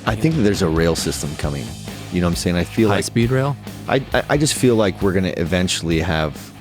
I think that there's a rail system coming. You know what I'm saying? I feel High like speed rail? I just feel like we're going to eventually have,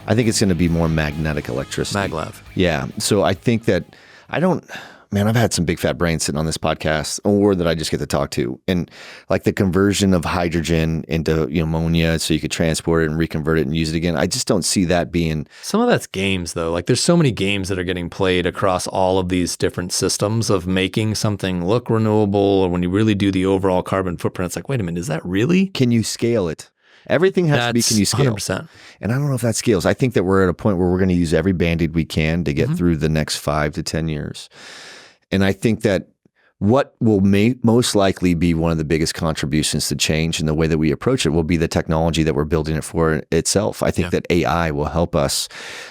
I think it's going to be more magnetic electricity. Maglev. Yeah. So I think that I've had some big fat brains sitting on this podcast, or that I just get to talk to, and like the conversion of hydrogen into ammonia, so you could transport it and reconvert it and use it again. I just don't see that being. Some of that's games, though. Like there's so many games that are getting played across all of these different systems of making something look renewable, or when you really do the overall carbon footprint, it's like, wait a minute, is that really? Can you scale it? Everything has to be, can you scale? 100%. And I don't know if that scales. I think that we're at a point where we're going to use every Band-Aid we can to get through the next 5 to 10 years. And I think that what will most likely be one of the biggest contributions to change in the way that we approach it will be the technology that we're building it for itself. I think that AI will help us.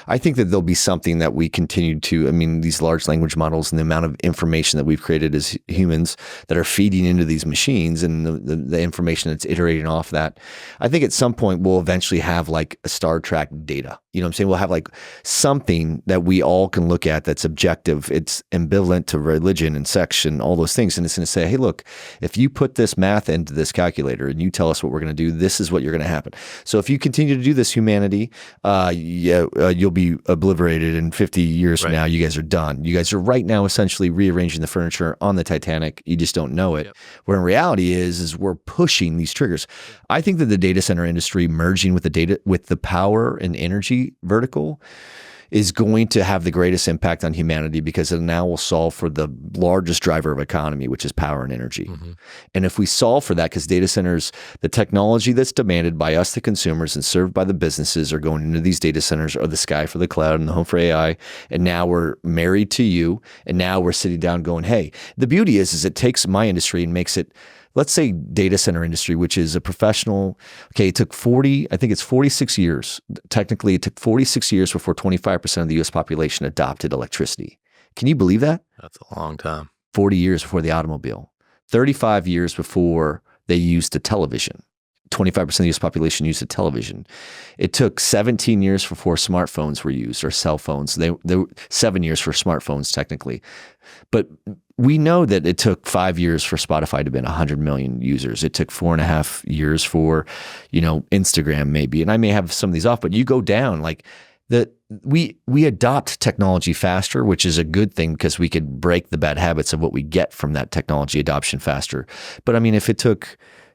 I think that there'll be something that we continue to, these large language models and the amount of information that we've created as humans that are feeding into these machines, and the information that's iterating off that. I think at some point we'll eventually have like a Star Trek data. You know what I'm saying? We'll have like something that we all can look at that's objective. It's ambivalent to religion and sex and all those things. And it's going to say, hey, look, if you put this math into this calculator and you tell us what we're going to do, this is what you're going to happen. So if you continue to do this, humanity, you'll be obliterated in 50 years from now. You guys are done. You guys are right now essentially rearranging the furniture on the Titanic. You just don't know it. Where in reality is we're pushing these triggers. I think that the data center industry merging with the power and energy vertical is going to have the greatest impact on humanity, because it now will solve for the largest driver of economy, which is power and energy. And if we solve for that, because data centers, the technology that's demanded by us, the consumers, and served by the businesses are going into these data centers, or the sky for the cloud and the home for AI. And now we're married to you. And now we're sitting down going, hey, the beauty is it takes my industry and makes it, let's say data center industry, which is a professional, it took 46 years. Technically, it took 46 years before 25% of the U.S. population adopted electricity. Can you believe that? That's a long time. 40 years before the automobile. 35 years before they used the television. 25% of the U.S. population used a television. It took 17 years before smartphones were used, or cell phones. They were 7 years for smartphones, technically. But we know that it took 5 years for Spotify to be 100 million users. It took 4.5 years for, Instagram maybe. And I may have some of these off, but you go down we adopt technology faster, which is a good thing because we could break the bad habits of what we get from that technology adoption faster. But if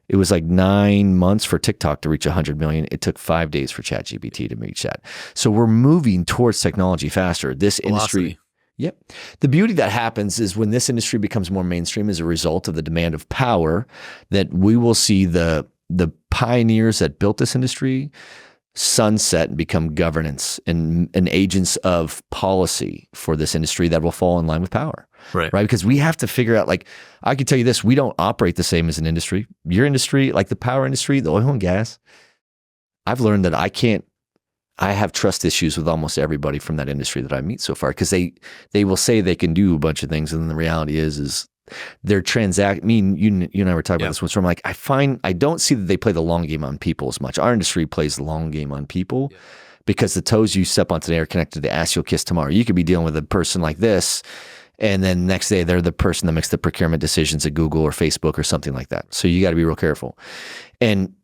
it was like 9 months for TikTok to reach 100 million. It took 5 days for ChatGPT to reach that. So we're moving towards technology faster. This industry. Yep. The beauty that happens is when this industry becomes more mainstream as a result of the demand of power, that we will see the pioneers that built this industry sunset and become governance and agents of policy for this industry that will fall in line with power. Right. Because we have to figure out, I can tell you this, we don't operate the same as an industry. Your industry, like the power industry, the oil and gas, I've learned that I have trust issues with almost everybody from that industry that I meet so far, because they will say they can do a bunch of things, and then the reality is they're you and I were talking about this once, where I'm like, I don't see that they play the long game on people as much. Our industry plays the long game on people because the toes you step on today are connected to the ass you'll kiss tomorrow. You could be dealing with a person like this, and then next day they're the person that makes the procurement decisions at Google or Facebook or something like that. So you got to be real careful. And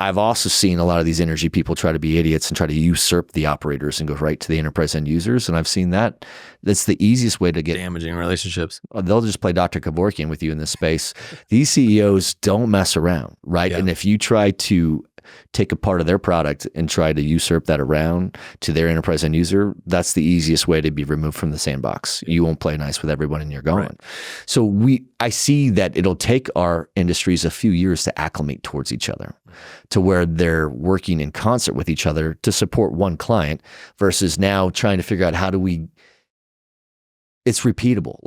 I've also seen a lot of these energy people try to be idiots and try to usurp the operators and go right to the enterprise end users. And I've seen that. That's the easiest way to get damaging relationships. They'll just play Dr. Kevorkian with you in this space. These CEOs don't mess around, right? Yeah. And if you try to take a part of their product and try to usurp that around to their enterprise end user, that's the easiest way to be removed from the sandbox. You won't play nice with everyone and you're gone. Right. So I see that it'll take our industries a few years to acclimate towards each other, to where they're working in concert with each other to support one client, versus now trying to figure out it's repeatable.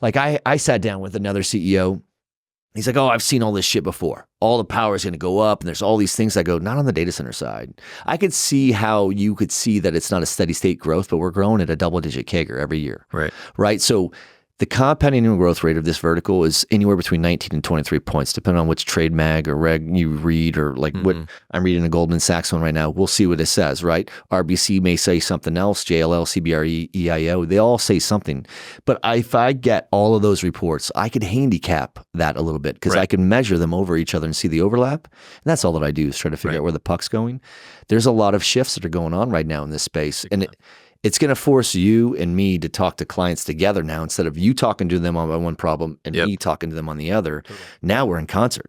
I sat down with another CEO. He's like, oh, I've seen all this shit before. All the power is going to go up, and there's all these things. I go, not on the data center side. I could see how you could see that it's not a steady state growth, but we're growing at a double-digit CAGR every year. Right. So The compounding annual growth rate of this vertical is anywhere between 19 and 23 points, depending on which trade mag or reg you read, or like what I'm reading a Goldman Sachs one right now. We'll see what it says, right? RBC may say something else, JLL, CBRE, EIO, they all say something. But if I get all of those reports, I could handicap that a little bit because I can measure them over each other and see the overlap. And that's all that I do is try to figure out where the puck's going. There's a lot of shifts that are going on right now in this space. And it's going to force you and me to talk to clients together now instead of you talking to them on one problem and me talking to them on the other. Totally. Now we're in concert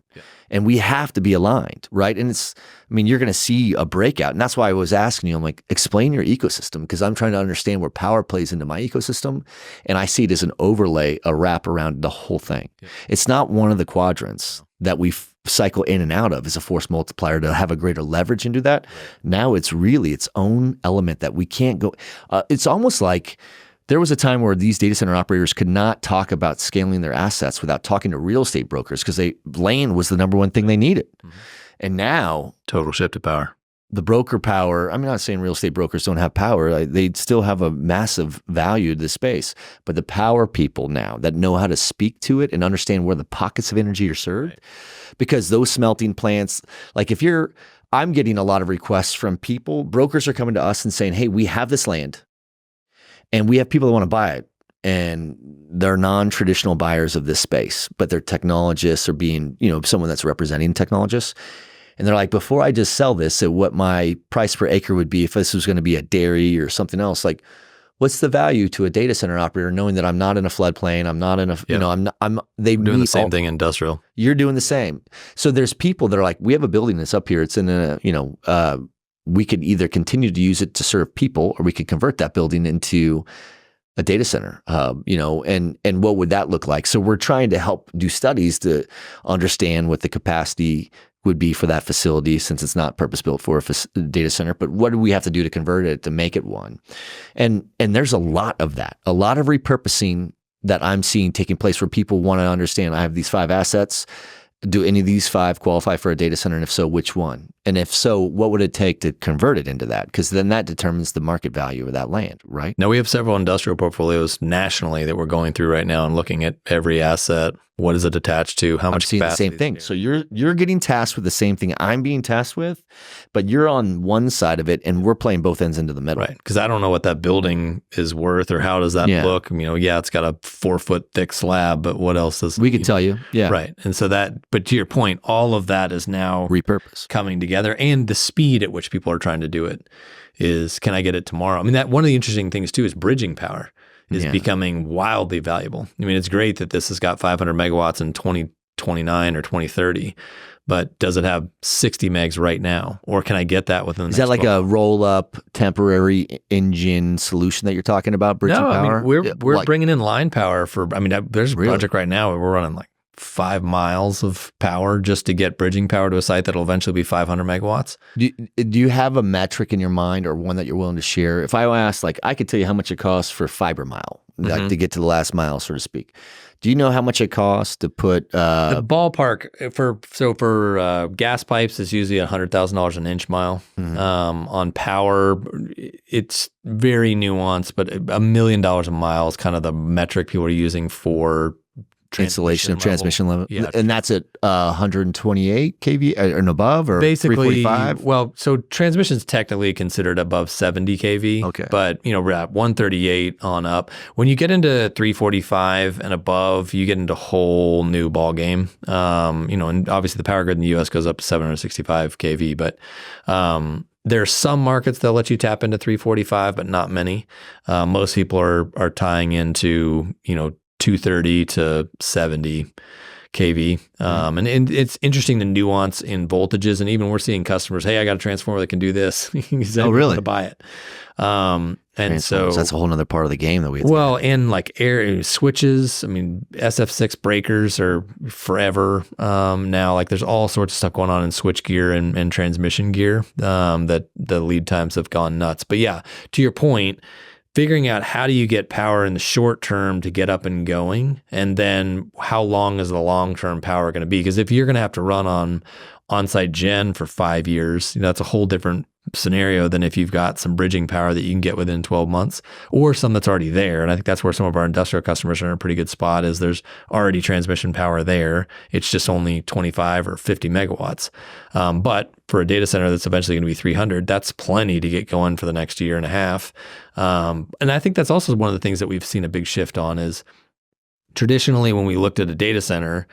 and we have to be aligned, right? And you're going to see a breakout. And that's why I was asking you, I'm like, explain your ecosystem because I'm trying to understand where power plays into my ecosystem. And I see it as an overlay, a wrap around the whole thing. Yeah. It's not one of the quadrants that we cycle in and out of as a force multiplier to have a greater leverage into that. Now it's really its own element that we can't go. It's almost like there was a time where these data center operators could not talk about scaling their assets without talking to real estate brokers because land was the number one thing they needed. And now total shift to power. The broker power, I'm not saying real estate brokers don't have power. They still have a massive value to the space. But the power people now that know how to speak to it and understand where the pockets of energy are served, because those smelting plants, like I'm getting a lot of requests from people. Brokers are coming to us and saying, hey, we have this land and we have people that want to buy it. And they're non-traditional buyers of this space, but they're technologists or being, someone that's representing technologists. And they're like, before I just sell this at what my price per acre would be if this was going to be a dairy or something else, like what's the value to a data center operator knowing that I'm not in a floodplain, I'm not in a, they're doing the same thing industrial. You're doing the same. So there's people that are like, we have a building that's up here. It's in we could either continue to use it to serve people or we could convert that building into a data center, and what would that look like? So we're trying to help do studies to understand what the capacity would be for that facility since it's not purpose built for a data center, but what do we have to do to convert it to make it one? And there's a lot of that, a lot of repurposing that I'm seeing taking place where people want to understand, I have these 5 assets. Do any of these 5 qualify for a data center? And if so, which one? And if so, what would it take to convert it into that? Because then that determines the market value of that land, right? Now, we have several industrial portfolios nationally that we're going through right now and looking at every asset. What is it attached to? How much I'm seeing the same thing. So you're getting tasked with the same thing I'm being tasked with, but you're on one side of it and we're playing both ends into the middle. Right. Because I don't know what that building is worth or how does that look. It's got a 4-foot thick slab, but what else does we could tell you? Yeah. Right. And so but to your point, all of that is now repurposed, coming together, and the speed at which people are trying to do it is, can I get it tomorrow? That one of the interesting things too is bridging power is becoming wildly valuable. It's great that this has got 500 megawatts in 2029 or 2030, but does it have 60 megs right now? Or can I get that within the next Is that like a roll-up temporary engine solution that you're talking about, bridging power? We're bringing in line power for, there's a project right now where we're running like 5 miles of power just to get bridging power to a site that'll eventually be 500 megawatts. Do you have a metric in your mind or one that you're willing to share? If I ask, I could tell you how much it costs for fiber mile, to get to the last mile, so to speak. Do you know how much it costs to put the ballpark for gas pipes is usually $100,000 an inch mile. On power, it's very nuanced, but $1 million a mile is kind of the metric people are using for installation of transmission level. And that's at 128 kV and above, or basically 345? Well, so transmission is technically considered above 70 kV. Okay. But we're at 138 on up. When you get into 345 and above, you get into a whole new ball game. And obviously the power grid in the US goes up to 765 kV, but there are some markets that'll let you tap into 345, but not many. Most people are tying into 230 to 70 kV. And it's interesting the nuance in voltages. And even we're seeing customers, hey, I got a transformer that can do this. Oh, really? To buy it. And so that's a whole other part of the game that we have to and like air switches, SF6 breakers are forever now. Like there's all sorts of stuff going on in switch gear and transmission gear that the lead times have gone nuts. But yeah, to your point, figuring out how do you get power in the short term to get up and going, and then how long is the long-term power going to be? Because if you're going to have to run on on-site gen for 5 years, that's a whole different scenario than if you've got some bridging power that you can get within 12 months or some that's already there. And I think that's where some of our industrial customers are in a pretty good spot is there's already transmission power there. It's just only 25 or 50 megawatts. But for a data center that's eventually going to be 300, that's plenty to get going for the next year and a half. And I think that's also one of the things that we've seen a big shift on is traditionally when we looked at a data center,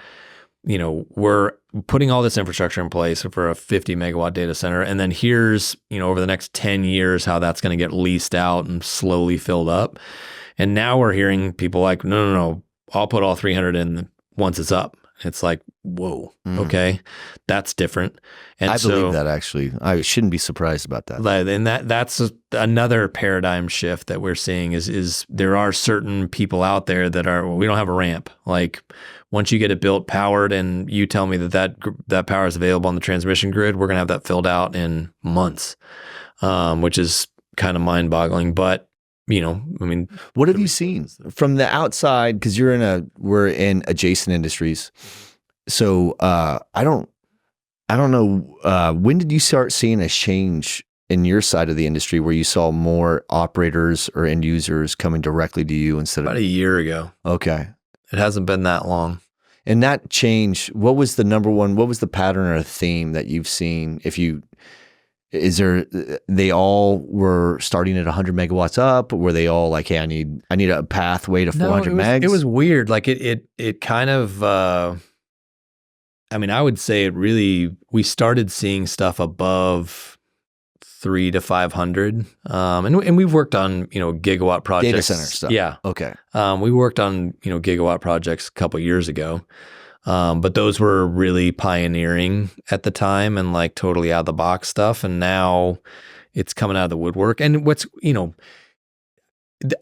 we're putting all this infrastructure in place for a 50 megawatt data center. And then here's, over the next 10 years, how that's going to get leased out and slowly filled up. And now we're hearing people like, no, I'll put all 300 in once it's up. It's like, whoa, okay, that's different. And I believe that actually. I shouldn't be surprised about that. And that's another paradigm shift that we're seeing is there are certain people out there that are, we don't have a ramp. Like once you get it built, powered, and you tell me that power is available on the transmission grid, we're going to have that filled out in months, which is kind of mind boggling. But what have you seen from the outside? Because we're in adjacent industries. So I don't know. When did you start seeing a change in your side of the industry where you saw more operators or end users coming directly to you instead of about a year ago? Okay, it hasn't been that long. And that change, what was the number one? What was the pattern or theme that you've seen? They all were starting at 100 megawatts up? Were they all like, hey, I need a pathway to 400 megs? It was weird. Like it kind of, I would say we started seeing stuff above 300 to 500. And we've worked on, gigawatt projects. Data center stuff. Yeah. Okay. We worked on, gigawatt projects a couple years ago. But those were really pioneering at the time and like totally out of the box stuff. And now it's coming out of the woodwork. And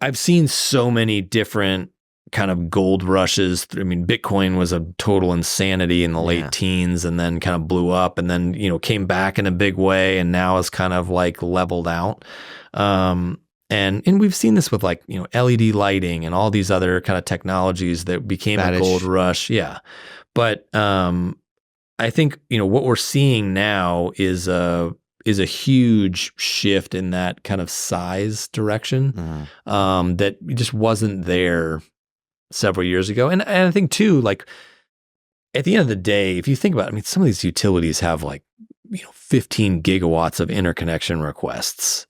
I've seen so many different kind of gold rushes. Bitcoin was a total insanity in the late teens and then kind of blew up and then, came back in a big way and now is kind of like leveled out. And we've seen this with like, LED lighting and all these other kind of technologies that became a gold rush. Yeah. But I think, what we're seeing now is a huge shift in that kind of size direction that just wasn't there several years ago. And I think too, like at the end of the day, if you think about it, some of these utilities have like, 15 gigawatts of interconnection requests,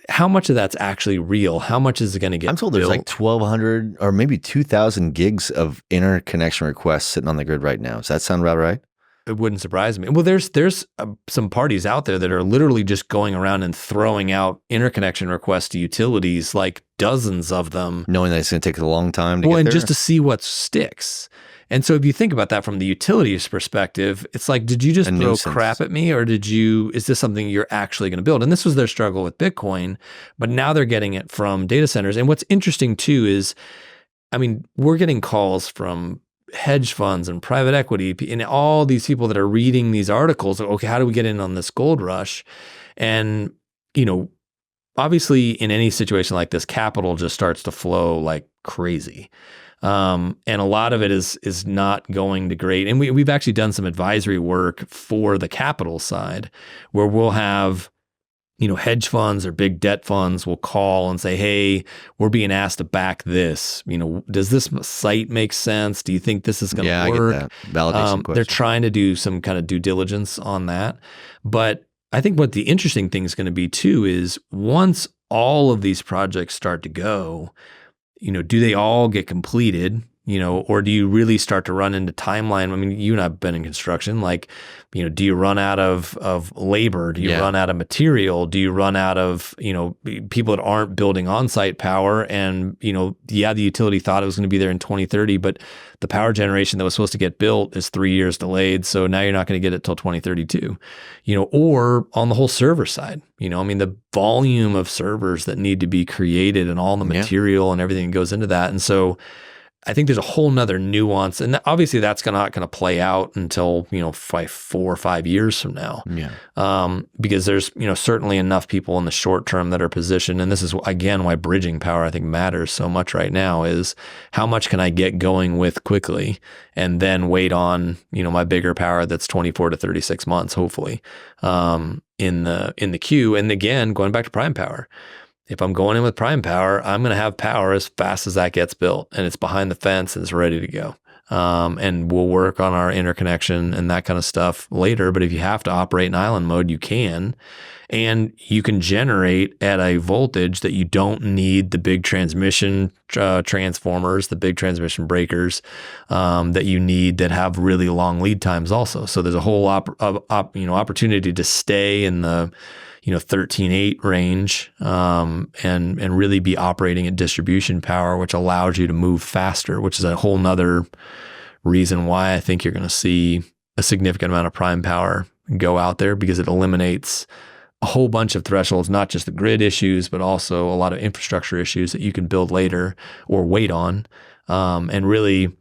how much of that's actually real? How much is it going to get I'm told built? There's like 1,200 or maybe 2,000 gigs of interconnection requests sitting on the grid right now. Does that sound about right? It wouldn't surprise me. Well, there's some parties out there that are literally just going around and throwing out interconnection requests to utilities, like dozens of them. Knowing that it's going to take a long time to get there? And just to see what sticks. And so if you think about that from the utilities perspective, it's like, did you just throw crap at me or is this something you're actually going to build? And this was their struggle with Bitcoin, but now they're getting it from data centers. And what's interesting too is, we're getting calls from hedge funds and private equity and all these people that are reading these articles. Okay, how do we get in on this gold rush? And, obviously in any situation like this, capital just starts to flow like crazy. And a lot of it is not going to great. And we've actually done some advisory work for the capital side where we'll have, hedge funds or big debt funds will call and say, hey, we're being asked to back this. Does this site make sense? Do you think this is going to work? I get that. Validation question. They're trying to do some kind of due diligence on that. But I think what the interesting thing is going to be too is once all of these projects start to go, do they all get completed, or do you really start to run into timeline? You and I have been in construction, like, do you run out of labor? Do you run out of material? Do you run out of, people that aren't building on-site power? And, the utility thought it was going to be there in 2030, but the power generation that was supposed to get built is 3 years delayed. So now you're not going to get it till 2032, or on the whole server side, the volume of servers that need to be created and all the material and everything that goes into that. And so I think there's a whole nother nuance, and obviously that's not going to play out until 4 or 5 years from now. Because there's certainly enough people in the short term that are positioned, and this is again why bridging power I think matters so much right now. Is how much can I get going with quickly, and then wait on my bigger power that's 24 to 36 months hopefully. in the queue. And again, going back to prime power, if I'm going in with prime power, I'm going to have power as fast as that gets built, and it's behind the fence and it's ready to go. And we'll work on our interconnection and that kind of stuff later. But if you have to operate in island mode, you can. And you can generate at a voltage that you don't need the big transmission transformers, the big transmission breakers that you need that have really long lead times also. So there's a whole opportunity to stay in the 13.8 range and really be operating at distribution power, which allows you to move faster, which is a whole nother reason why I think you're going to see a significant amount of prime power go out there, because it eliminates a whole bunch of thresholds, not just the grid issues, but also a lot of infrastructure issues that you can build later or wait on. And really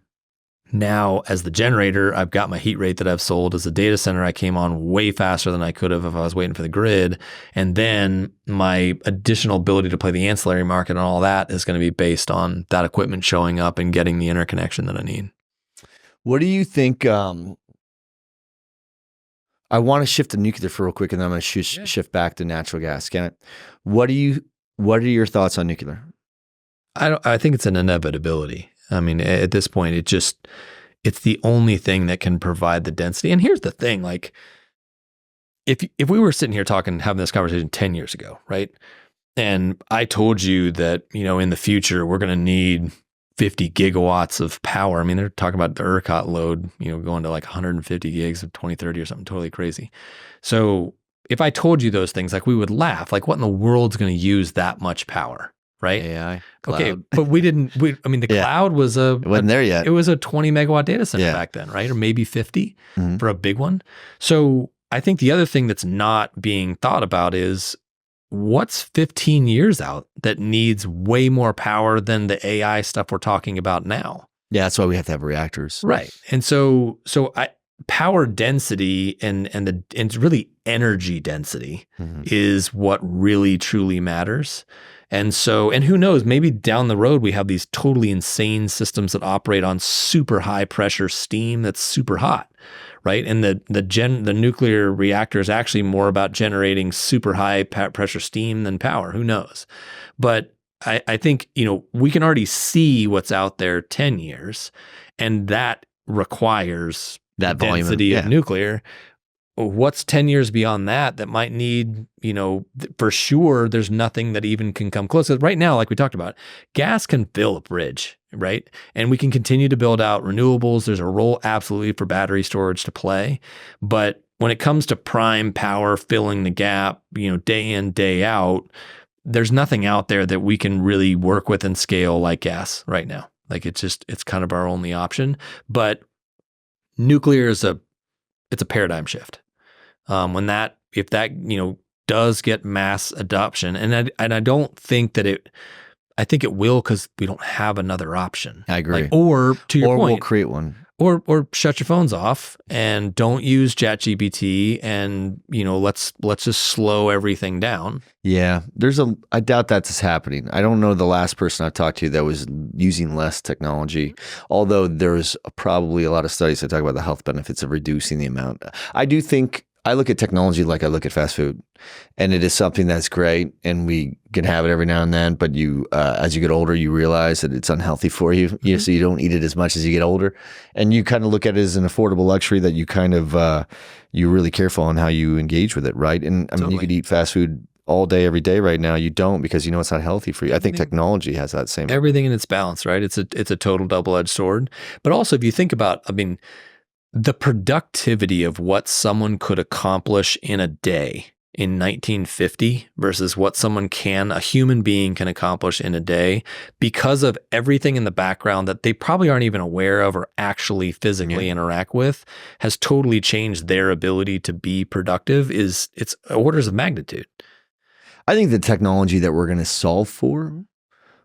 now as the generator, I've got my heat rate that I've sold. As a data center, I came on way faster than I could have if I was waiting for the grid. And then my additional ability to play the ancillary market and all that is going to be based on that equipment showing up and getting the interconnection that I need. What do you think? I want to shift to nuclear for real quick, and then I'm going to shift back to natural gas. Can I? What are your thoughts on nuclear? I think it's an inevitability. I mean, at this point, it's the only thing that can provide the density. And here's the thing, like if we were sitting here having this conversation 10 years ago, right? And I told you that, in the future, we're going to need 50 gigawatts of power. I mean, they're talking about the ERCOT load, going to like 150 gigs of 2030 or something totally crazy. So if I told you those things, like we would laugh, like what in the world's going to use that much power, right? AI, cloud. Okay, but the cloud was it wasn't there yet. It was a 20 megawatt data center back then, right? Or maybe 50 for a big one. So I think the other thing that's not being thought about is what's 15 years out that needs way more power than the AI stuff we're talking about now. Yeah, that's why we have to have reactors. Right. And so power density and really energy density is what really truly matters. And who knows, maybe down the road we have these totally insane systems that operate on super high pressure steam that's super hot, right? And the nuclear reactor is actually more about generating super high pressure steam than power. Who knows? But I think, we can already see what's out there 10 years, and that requires that volume density of nuclear. What's 10 years beyond that might need, for sure, there's nothing that even can come close. Right now, like we talked about, gas can fill a bridge, right? And we can continue to build out renewables. There's a role absolutely for battery storage to play. But when it comes to prime power filling the gap, day in, day out, there's nothing out there that we can really work with and scale like gas right now. Like it's kind of our only option. But nuclear is it's a paradigm shift. If that does get mass adoption, and I don't think that I think it will, because we don't have another option. I agree. Or to your point, we'll create one. Or shut your phones off and don't use ChatGPT, and let's just slow everything down. Yeah, I doubt that's happening. I don't know the last person I've talked to that was using less technology, although there's probably a lot of studies that talk about the health benefits of reducing the amount. I do think I look at technology like I look at fast food, and it is something that's great, and we can have it every now and then. But as you get older, you realize that it's unhealthy for you. So you don't eat it as much as you get older, and you kind of look at it as an affordable luxury that you kind of you're really careful on how you engage with it, right? And I mean, you could eat fast food all day, every day. Right now, you don't, because it's not healthy for you. I think technology has that same everything in its balance, right? It's a total double-edged sword. But also, if you think about, the productivity of what someone could accomplish in a day in 1950 versus what a human being can accomplish in a day, because of everything in the background that they probably aren't even aware of or actually physically interact with, has totally changed their ability to be productive. It's orders of magnitude. I think the technology that we're going to solve for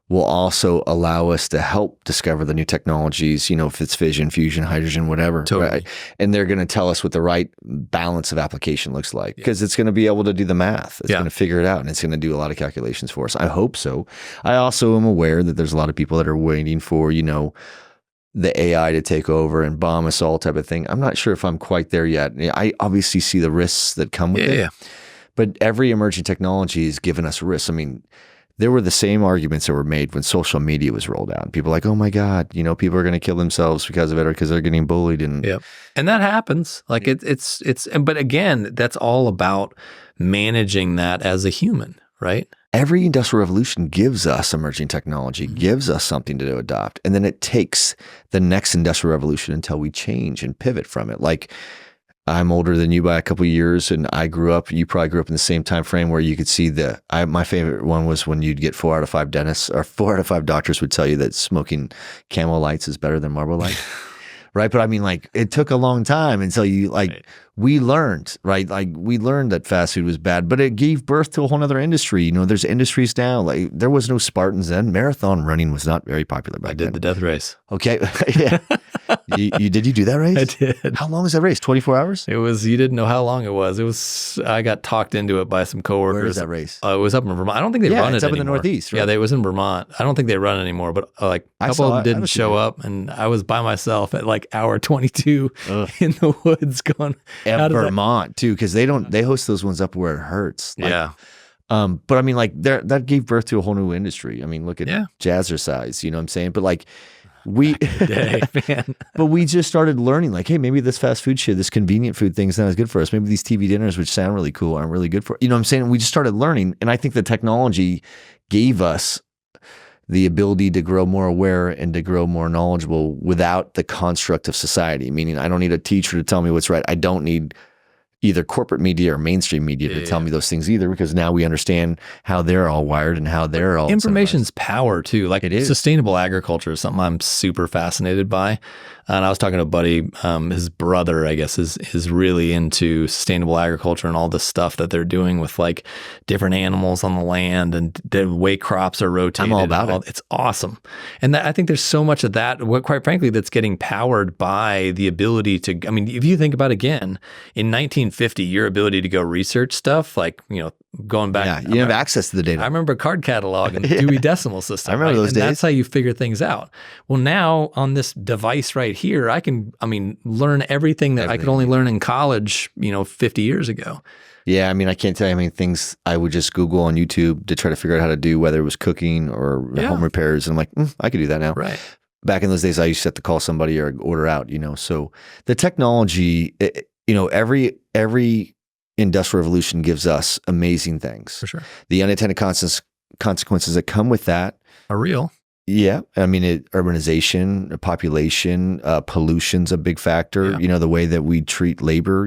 will also allow us to help discover the new technologies, if it's fission, fusion, hydrogen, whatever. Totally. Right? And they're going to tell us what the right balance of application looks like, because it's going to be able to do the math. It's going to figure it out, and it's going to do a lot of calculations for us. I hope so. I also am aware that there's a lot of people that are waiting for, the AI to take over and bomb us all type of thing. I'm not sure if I'm quite there yet. I obviously see the risks that come with it. But every emerging technology has given us risks. I mean, there were the same arguments that were made when social media was rolled out. People were like, oh my God, people are going to kill themselves because of it or because they're getting bullied. And Yep. And that happens. Like but again, that's all about managing that as a human, right? Every industrial revolution gives us emerging technology, gives us something to adopt. And then it takes the next industrial revolution until we change and pivot from it. Like, I'm older than you by a couple of years, and you probably grew up in the same time frame where you could see my favorite one was when you'd get 4 out of 5 dentists or 4 out of 5 doctors would tell you that smoking Camel Lights is better than Marlboro Light. Right. But I mean, like, it took a long time until we learned, right? Like, we learned that fast food was bad, but it gave birth to a whole other industry. There's industries now. Like, there was no Spartans then. Marathon running was not very popular back then. I did the death race. Okay. Yeah. Did you do that race? I did. How long was that race? 24 hours? You didn't know how long it was. I got talked into it by some coworkers. Where is that race? It was up in Vermont. I don't think they run it anymore. It's up in the Northeast, right? Yeah, it was in Vermont. I don't think they run it anymore, but a couple of them didn't show up, and I was by myself at like hour 22 in the woods going. At Vermont too, because they host those ones up where it hurts. Like, yeah. But I mean, like, that gave birth to a whole new industry. I mean, look at Jazzercise, you know what I'm saying? But like, but we just started learning, like, hey, maybe this fast food shit, this convenient food thing is not as good for us. Maybe these TV dinners, which sound really cool, aren't really good for, you know what I'm saying? We just started learning. And I think the technology gave us the ability to grow more aware and to grow more knowledgeable without the construct of society. Meaning, I don't need a teacher to tell me what's right. I don't need either corporate media or mainstream media to tell me those things either, because now we understand how they're all wired and how they're all information's power too. Like, it is. Sustainable agriculture is something I'm super fascinated by. And I was talking to a buddy, his brother, I guess, is really into sustainable agriculture and all this stuff that they're doing with like different animals on the land and the way crops are rotated. I'm all about it. It's awesome. And I think there's so much of that, quite frankly, that's getting powered by the ability to, I mean, if you think about, again, in 1950, your ability to go research stuff, like, going back. Yeah, you have access to the data. I remember card catalog and Dewey Decimal System. I remember those days. That's how you figure things out. Well, now on this device right here, I can, learn everything that I could only learn in college, 50 years ago. Yeah, I mean, I can't tell you how many things I would just Google on YouTube to try to figure out how to do, whether it was cooking or home repairs. And I'm like, I could do that now. Right. Back in those days, I used to have to call somebody or order out, So the technology, every industrial revolution gives us amazing things. For sure. The unintended consequences that come with that are real. Yeah. I mean, urbanization, population, pollution's a big factor. Yeah. The way that we treat labor,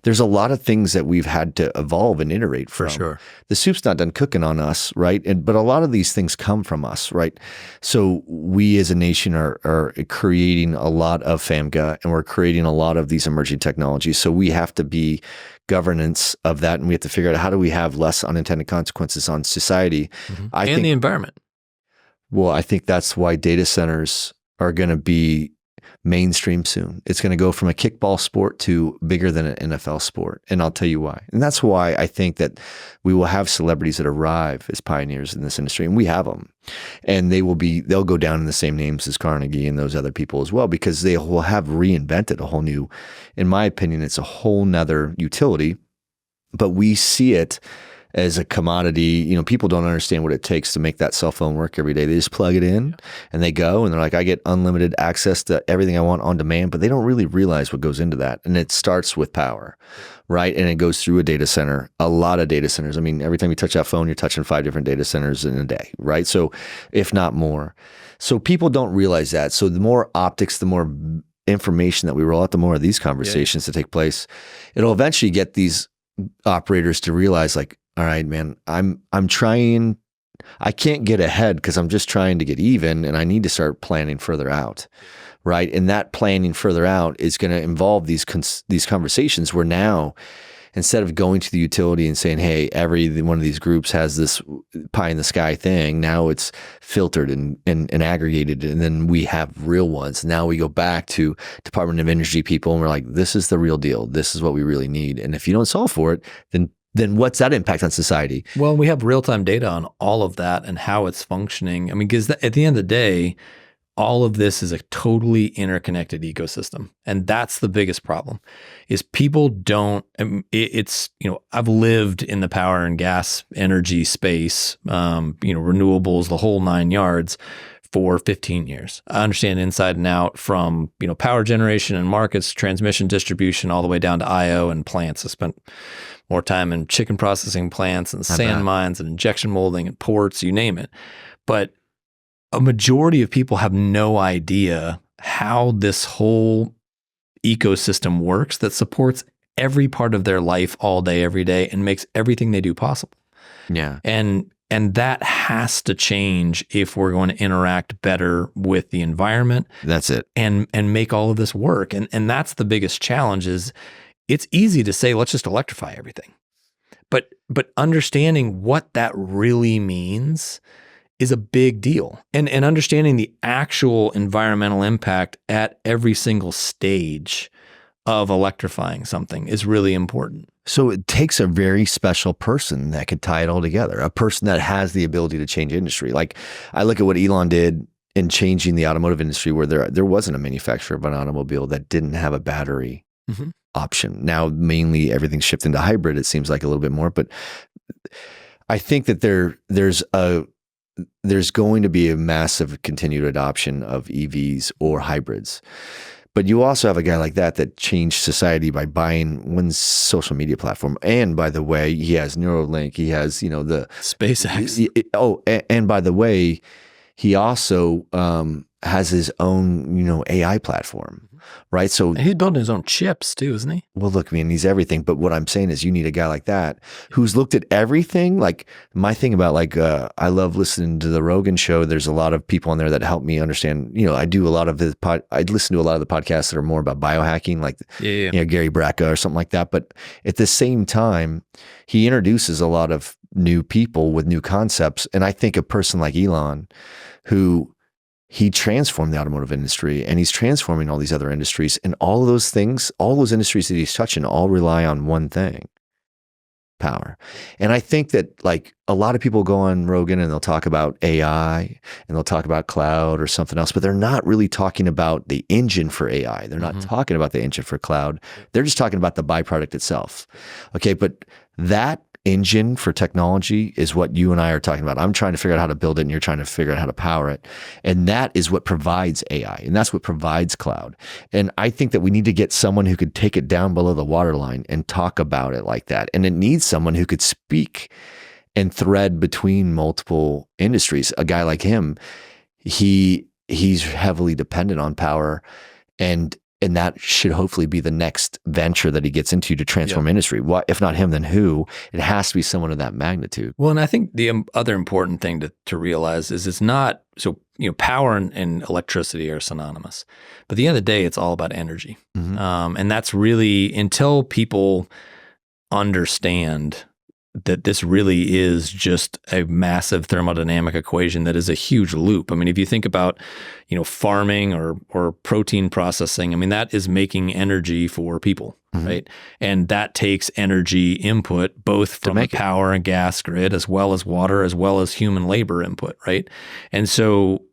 there's a lot of things that we've had to evolve and iterate from. For sure. The soup's not done cooking on us, right? But a lot of these things come from us, right? So we as a nation are creating a lot of FAMGA, and we're creating a lot of these emerging technologies. So we have to be governance of that, and we have to figure out how do we have less unintended consequences on society. And the environment. Well, I think that's why data centers are going to be mainstream soon. It's going to go from a kickball sport to bigger than an NFL sport. And I'll tell you why. And that's why I think that we will have celebrities that arrive as pioneers in this industry. And we have them. And they'll go down in the same names as Carnegie and those other people as well, because they will have reinvented a whole new, in my opinion, it's a whole nother utility. But we see it as a commodity. People don't understand what it takes to make that cell phone work every day. They just plug it in and they go, and they're like, I get unlimited access to everything I want on demand, but they don't really realize what goes into that. And it starts with power, right? And it goes through a data center, a lot of data centers. I mean, every time you touch that phone, you're touching 5 different data centers in a day, right? So if not more. So people don't realize that. So the more optics, the more information that we roll out, the more of these conversations to take place. It'll eventually get these operators to realize, like, all right, man, I'm trying, I can't get ahead because I'm just trying to get even, and I need to start planning further out, right? And that planning further out is going to involve these conversations where now, instead of going to the utility and saying, hey, every one of these groups has this pie in the sky thing, now it's filtered and aggregated, and then we have real ones. Now we go back to Department of Energy people, and we're like, this is the real deal. This is what we really need. And if you don't solve for it, then what's that impact on society? Well, we have real-time data on all of that and how it's functioning. I mean, because at the end of the day, all of this is a totally interconnected ecosystem. And that's the biggest problem is people don't, it's, I've lived in the power and gas energy space, renewables, the whole 9 yards for 15 years. I understand inside and out from, power generation and markets, transmission, distribution, all the way down to IO and plants. I spent more time in chicken processing plants and sand mines and injection molding and ports, you name it. But a majority of people have no idea how this whole ecosystem works that supports every part of their life all day, every day, and makes everything they do possible. Yeah. And that has to change if we're going to interact better with the environment. That's it. And make all of this work. And that's the biggest challenge is it's easy to say, let's just electrify everything. But understanding what that really means is a big deal. And understanding the actual environmental impact at every single stage of electrifying something is really important. So it takes a very special person that could tie it all together, a person that has the ability to change industry. Like I look at what Elon did in changing the automotive industry where there wasn't a manufacturer of an automobile that didn't have a battery option. Now, mainly everything's shifted into hybrid, it seems like a little bit more, but I think that there's going to be a massive continued adoption of EVs or hybrids. But you also have a guy like that changed society by buying one social media platform. And by the way, he has Neuralink, he has, the SpaceX. And by the way, he also has his own, AI platform, right? So and he's building his own chips too, isn't he? Well, look, he's everything. But what I'm saying is you need a guy like that who's looked at everything. Like my thing about I love listening to the Rogan show. There's a lot of people on there that help me understand, I do a lot of I listen to a lot of the podcasts that are more about biohacking, like Gary Bracca or something like that. But at the same time, he introduces a lot of new people with new concepts. And I think a person like Elon, who he transformed the automotive industry and he's transforming all these other industries, and all of those things, all those industries that he's touching all rely on one thing: power. And I think that a lot of people go on Rogan and they'll talk about AI and they'll talk about cloud or something else, but they're not really talking about the engine for AI. They're not talking about the engine for cloud. They're just talking about the byproduct itself. Okay. But that engine for technology is what you and I are talking about. I'm trying to figure out how to build it and you're trying to figure out how to power it. And that is what provides AI, and that's what provides cloud. And I think that we need to get someone who could take it down below the waterline and talk about it like that. And it needs someone who could speak and thread between multiple industries. A guy like him, he's heavily dependent on power, and that should hopefully be the next venture that he gets into to transform industry. What, if not him, then who? It has to be someone of that magnitude. Well, and I think the other important thing to realize is it's not, so, power and electricity are synonymous, but at the end of the day, it's all about energy. And that's really, until people understand that this really is just a massive thermodynamic equation that is a huge loop. I mean, if you think about, farming or protein processing, that is making energy for people, right? And that takes energy input, both from a power and gas grid, as well as water, as well as human labor input, right? And so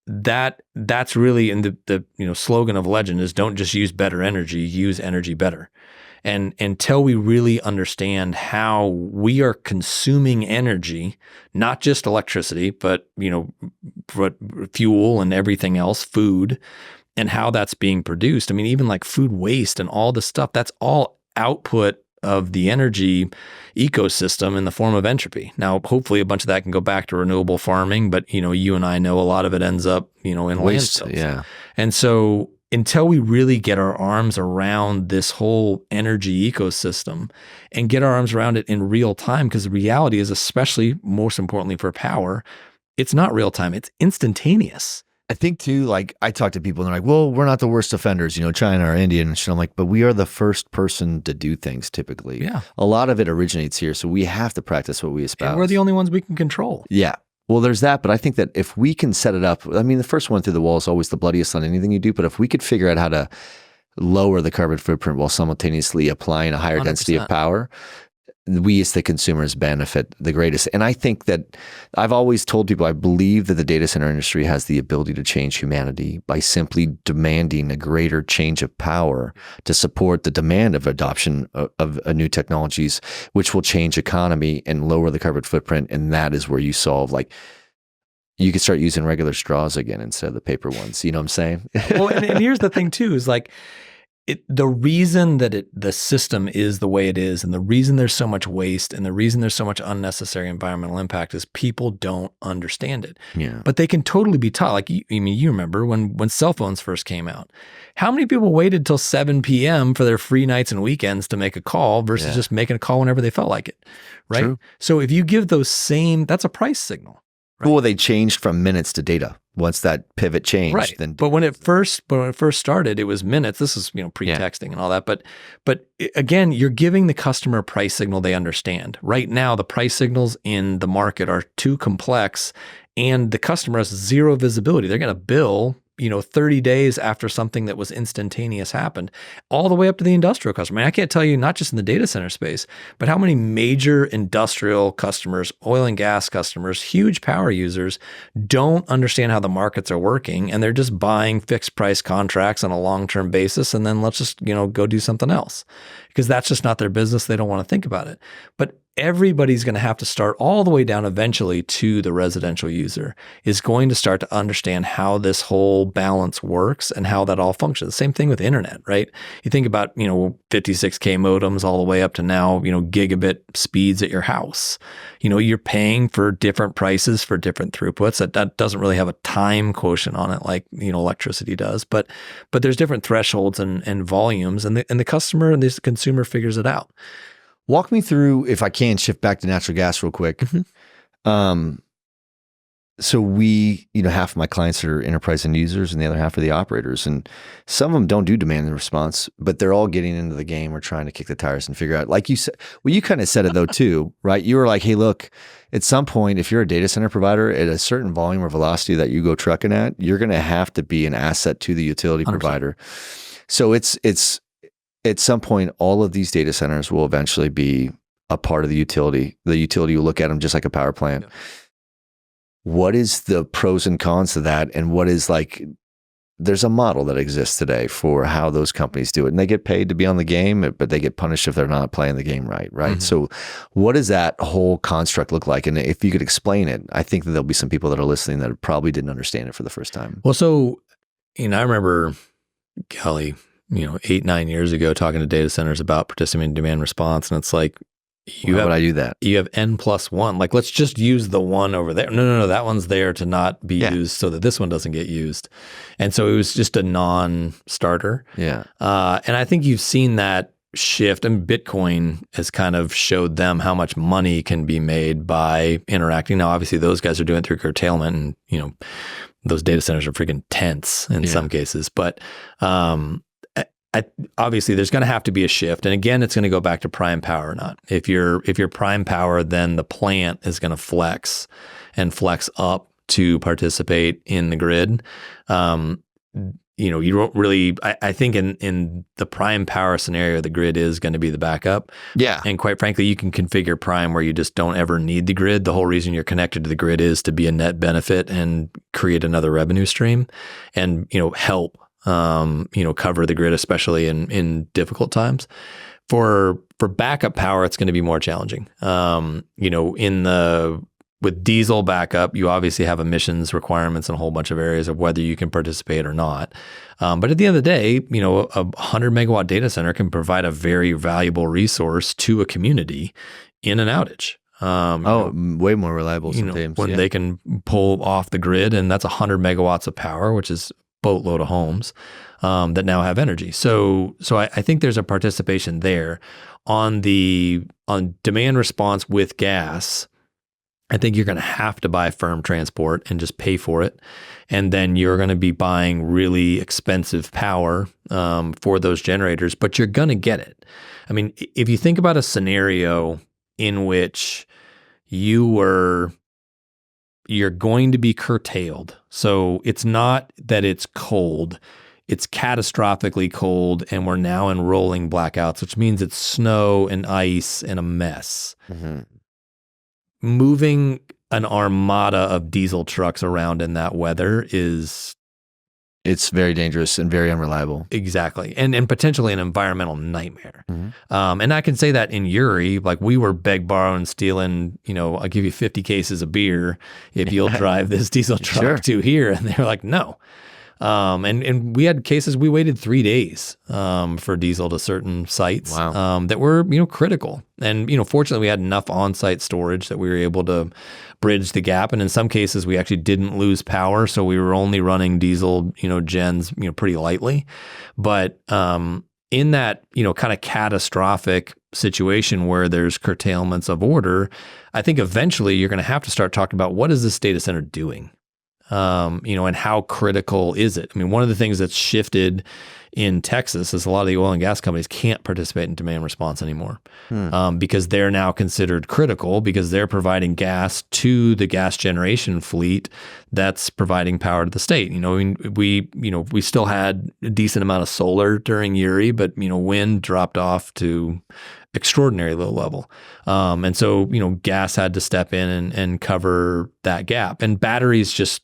that's really in the slogan of Legend is don't just use better energy, use energy better. And until we really understand how we are consuming energy, not just electricity, but fuel and everything else, food, and how that's being produced. Even like food waste and all this stuff, that's all output of the energy ecosystem in the form of entropy. Now, hopefully a bunch of that can go back to renewable farming, but you and I know a lot of it ends up, in waste. landfills. Yeah. And so until we really get our arms around this whole energy ecosystem and get our arms around it in real time, because the reality is, especially most importantly for power, it's not real time, it's instantaneous. I think too, I talk to people and they're like, well, we're not the worst offenders, China or India. And I'm like, but we are the first person to do things typically. Yeah. A lot of it originates here. So we have to practice what we espouse. And we're the only ones we can control. Yeah. Well, there's that, but I think that if we can set it up, the first one through the wall is always the bloodiest on anything you do, but if we could figure out how to lower the carbon footprint while simultaneously applying a higher 100%. Density of power, we as the consumers benefit the greatest. And I think that I've always told people I believe that the data center industry has the ability to change humanity by simply demanding a greater change of power to support the demand of adoption of new technologies, which will change economy and lower the carbon footprint. And that is where you solve, like, you could start using regular straws again instead of the paper ones. You know what I'm saying? Well, and here's the thing too, is like, the reason that the system is the way it is, and the reason there's so much waste, and the reason there's so much unnecessary environmental impact is people don't understand it. Yeah. But they can totally be taught. Like, you remember when cell phones first came out, how many people waited till 7 p.m. for their free nights and weekends to make a call versus just making a call whenever they felt like it, right? True. So if you give that's a price signal. Right? Well, they changed from minutes to data once that pivot changed. Right. Then, but when it first started, it was minutes. This is pre-texting and all that. But again, you're giving the customer a price signal they understand. Right now, the price signals in the market are too complex, and the customer has zero visibility. They're going to bill 30 days after something that was instantaneous happened, all the way up to the industrial customer. I mean, I can't tell you, not just in the data center space, but how many major industrial customers, oil and gas customers, huge power users don't understand how the markets are working, and they're just buying fixed price contracts on a long-term basis, and then let's just, go do something else, because that's just not their business. They don't want to think about it. But everybody's going to have to start all the way down eventually to the residential user, is going to start to understand how this whole balance works and how that all functions. Same thing with internet, right? You think about, 56K modems all the way up to now, gigabit speeds at your house. You're paying for different prices for different throughputs. That doesn't really have a time quotient on it like, electricity does, but there's different thresholds and volumes, and the customer and the consumer figures it out. Walk me through, if I can, shift back to natural gas real quick. Mm-hmm. So we, half of my clients are enterprise end users and the other half are the operators. And some of them don't do demand and response, but they're all getting into the game or trying to kick the tires and figure out, like you said, well, you kind of said it though too, right? You were like, hey, look, at some point, if you're a data center provider at a certain volume or velocity that you go trucking at, you're going to have to be an asset to the utility 100%. Provider. So it's at some point, all of these data centers will eventually be a part of the utility. The utility will look at them just like a power plant. Yeah. What is the pros and cons to that? And what is, like, there's a model that exists today for how those companies do it. And they get paid to be on the game, but they get punished if they're not playing the game right? Mm-hmm. So what does that whole construct look like? And if you could explain it, I think that there'll be some people that are listening that probably didn't understand it for the first time. Well, so, I remember, golly, 8-9 years ago, talking to data centers about participating in demand response. And it's like, why would I do that? You have N+1. Like, let's just use the one over there. No. That one's there to not be used so that this one doesn't get used. And so it was just a non-starter. Yeah. And I think you've seen that shift, and Bitcoin has kind of showed them how much money can be made by interacting. Now, obviously, those guys are doing it through curtailment, and, those data centers are freaking tense in some cases. But obviously, there's going to have to be a shift, and again, it's going to go back to prime power or not. If you're prime power, then the plant is going to flex up to participate in the grid. You don't really. I think in the prime power scenario, the grid is going to be the backup. Yeah, and quite frankly, you can configure prime where you just don't ever need the grid. The whole reason you're connected to the grid is to be a net benefit and create another revenue stream, and help. Cover the grid, especially in difficult times. For backup power, it's going to be more challenging. With diesel backup, you obviously have emissions requirements in a whole bunch of areas of whether you can participate or not. But at the end of the day, a 100 megawatt data center can provide a very valuable resource to a community in an outage. Way more reliable sometimes. When they can pull off the grid, and that's 100 megawatts of power, which is boatload of homes that now have energy. So I think there's a participation there on demand response with gas. I think you're going to have to buy firm transport and just pay for it. And then you're going to be buying really expensive power for those generators, but you're going to get it. I mean, if you think about a scenario in which you're going to be curtailed. So it's not that it's cold. it's catastrophically cold, and we're now in rolling blackouts, which means it's snow and ice and a mess. Mm-hmm. Moving an armada of diesel trucks around in that weather It's very dangerous and very unreliable. Exactly. And potentially an environmental nightmare. Mm-hmm. And I can say that in Uri, like we were borrowing, stealing, I'll give you 50 cases of beer if you'll drive this diesel truck to here. And they're like, no. And we had cases, we waited 3 days for diesel to certain sites that were, critical. And, fortunately, we had enough on-site storage that we were able to bridge the gap. And in some cases, we actually didn't lose power. So we were only running diesel, gens, pretty lightly. But in that, kind of catastrophic situation where there's curtailments of order, I think eventually you're going to have to start talking about what is this data center doing? And how critical is it? I mean, one of the things that's shifted in Texas is a lot of the oil and gas companies can't participate in demand response anymore because they're now considered critical because they're providing gas to the gas generation fleet that's providing power to the state. We still had a decent amount of solar during Uri, but wind dropped off to extraordinary low level. And so, gas had to step in and cover that gap. And batteries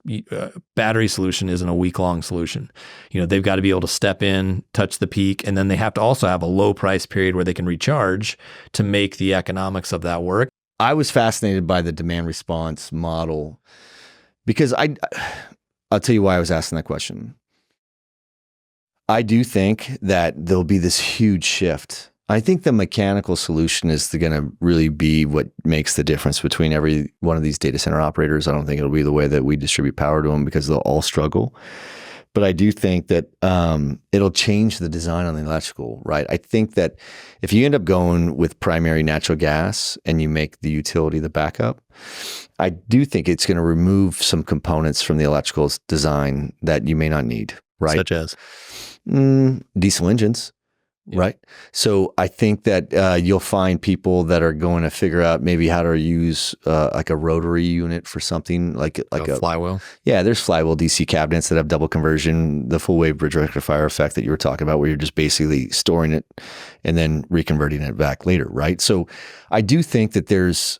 battery solution isn't a week-long solution. They've got to be able to step in, touch the peak, and then they have to also have a low price period where they can recharge to make the economics of that work. I was fascinated by the demand response model because I'll tell you why I was asking that question. I do think that there'll be this huge shift. I think the mechanical solution is going to really be what makes the difference between every one of these data center operators. I don't think it'll be the way that we distribute power to them because they'll all struggle. But I do think that it'll change the design on the electrical, right? I think that if you end up going with primary natural gas and you make the utility the backup, I do think it's going to remove some components from the electrical design that you may not need, right? Such as? Diesel engines. Yeah. Right. So I think that you'll find people that are going to figure out maybe how to use like a rotary unit for something like a flywheel. Yeah, there's flywheel DC cabinets that have double conversion, the full wave bridge rectifier effect that you were talking about, where you're just basically storing it and then reconverting it back later. Right. So I do think that there's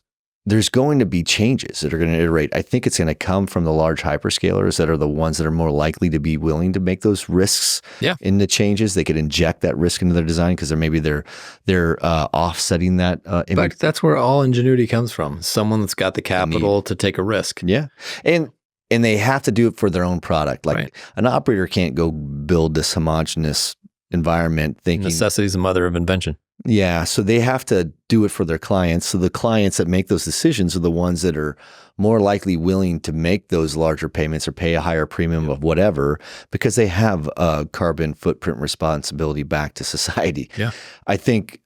going to be changes that are going to iterate. I think it's going to come from the large hyperscalers that are the ones that are more likely to be willing to make those risks in the changes. They could inject that risk into their design because they're offsetting that. In fact, that's where all ingenuity comes from. Someone that's got the capital to take a risk. Yeah. And they have to do it for their own product. Like an operator can't go build this homogenous environment thinking necessity is the mother of invention. Yeah. So they have to do it for their clients. So the clients that make those decisions are the ones that are more likely willing to make those larger payments or pay a higher premium of whatever, because they have a carbon footprint responsibility back to society. Yeah. I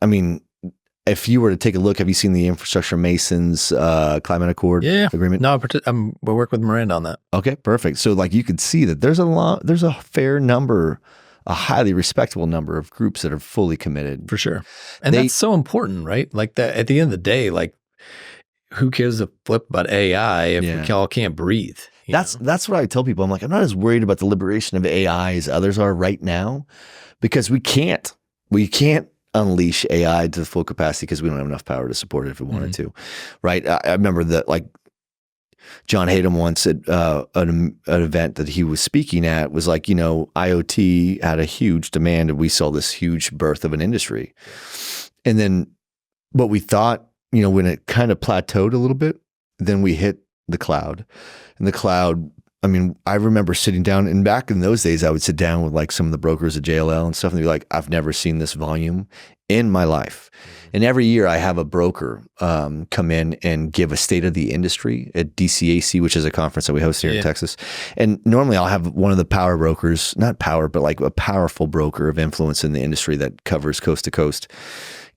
mean, if you were to take a look, have you seen the Infrastructure Masons Climate Accord agreement? No, we'll work with Miranda on that. Okay, perfect. So like you could see that there's a fair number, a highly respectable number of groups that are fully committed. For sure. And that's so important, right? Like that at the end of the day, like who cares a flip about AI if we all can't breathe? That's what I tell people. I'm like, I'm not as worried about the liberation of AI as others are right now, because we can't unleash AI to the full capacity because we don't have enough power to support it if we wanted to, right? I remember that like John Hayden once at an event that he was speaking at was like, IoT had a huge demand and we saw this huge birth of an industry. And then what we thought, when it kind of plateaued a little bit, then we hit the cloud. And the cloud, I mean, I remember sitting down, and back in those days, I would sit down with like some of the brokers at JLL and stuff, and they'd be like, I've never seen this volume in my life. And every year I have a broker come in and give a state of the industry at DCAC, which is a conference that we host here in Texas. And normally I'll have one of the power brokers, not power, but like a powerful broker of influence in the industry that covers coast to coast,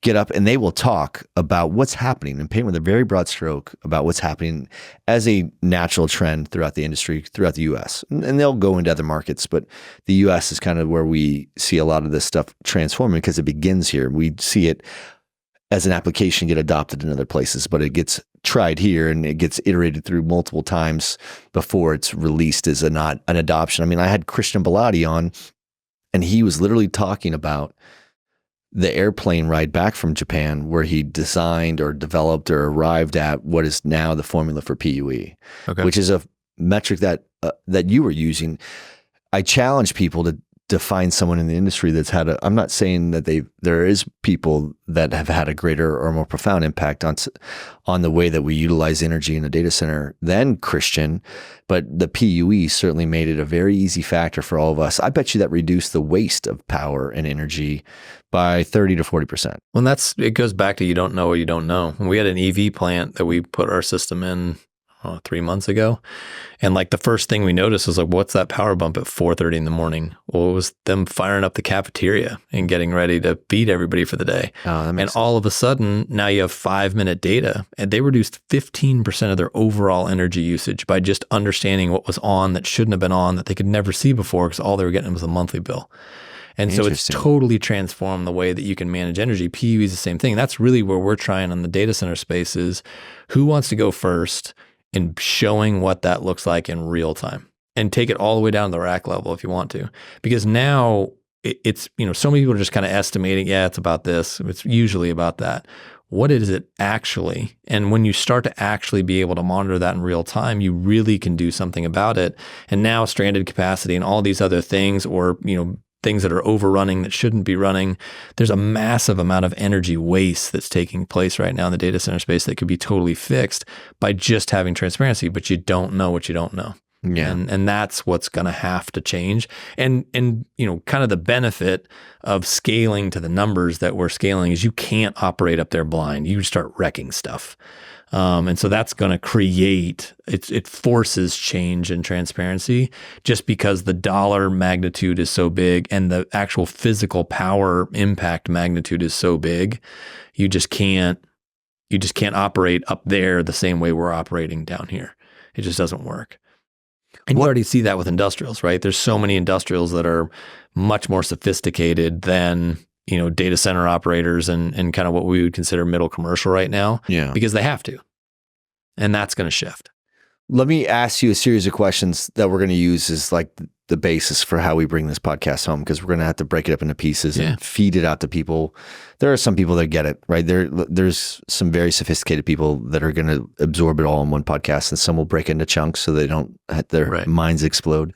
get up and they will talk about what's happening and paint with a very broad stroke about what's happening as a natural trend throughout the industry, throughout the U.S. And they'll go into other markets, but the U.S. is kind of where we see a lot of this stuff transforming because it begins here. We see it as an application get adopted in other places, but it gets tried here and it gets iterated through multiple times before it's released as an adoption. I mean, I had Christian Bellotti on And he was literally talking about the airplane ride back from Japan where he designed or developed or arrived at what is now the formula for PUE, which is a metric that you were using. I challenge people to find someone in the industry that's had I'm not saying that there is people that have had a greater or more profound impact on the way that we utilize energy in a data center than Christian, but the PUE certainly made it a very easy factor for all of us. I bet you that reduced the waste of power and energy by 30 to 40%. Well, it goes back to you don't know what you don't know. We had an EV plant that we put our system in 3 months ago. And like the first thing we noticed was like, what's that power bump at 4:30 in the morning? Well, it was them firing up the cafeteria and getting ready to feed everybody for the day. And sense. All of a sudden, now you have 5-minute data, and they reduced 15% of their overall energy usage by just understanding what was on that shouldn't have been on that they could never see before because all they were getting was a monthly bill. And so it's totally transformed the way that you can manage energy. PUE is the same thing. That's really where we're trying on the data center space is who wants to go first in showing what that looks like in real time and take it all the way down to the rack level if you want to. Because now it's, so many people are just kind of estimating, it's about this. It's usually about that. What is it actually? And when you start to actually be able to monitor that in real time, you really can do something about it. And now stranded capacity and all these other things or, things that are overrunning that shouldn't be running. There's a massive amount of energy waste that's taking place right now in the data center space that could be totally fixed by just having transparency, but you don't know what you don't know. Yeah. And that's what's going to have to change. And kind of the benefit of scaling to the numbers that we're scaling is you can't operate up there blind. You start wrecking stuff. And so that's going to create, it forces change and transparency just because the dollar magnitude is so big and the actual physical power impact magnitude is so big. You just can't operate up there the same way we're operating down here. It just doesn't work. And you already see that with industrials, right? There's so many industrials that are much more sophisticated than data center operators and kind of what we would consider middle commercial right now. Yeah. Because they have to. And that's going to shift. Let me ask you a series of questions that we're going to use as like the basis for how we bring this podcast home, because we're going to have to break it up into pieces and feed it out to people. There are some people that get it, right? There's some very sophisticated people that are going to absorb it all in one podcast, and some will break into chunks so they don't have their minds explode.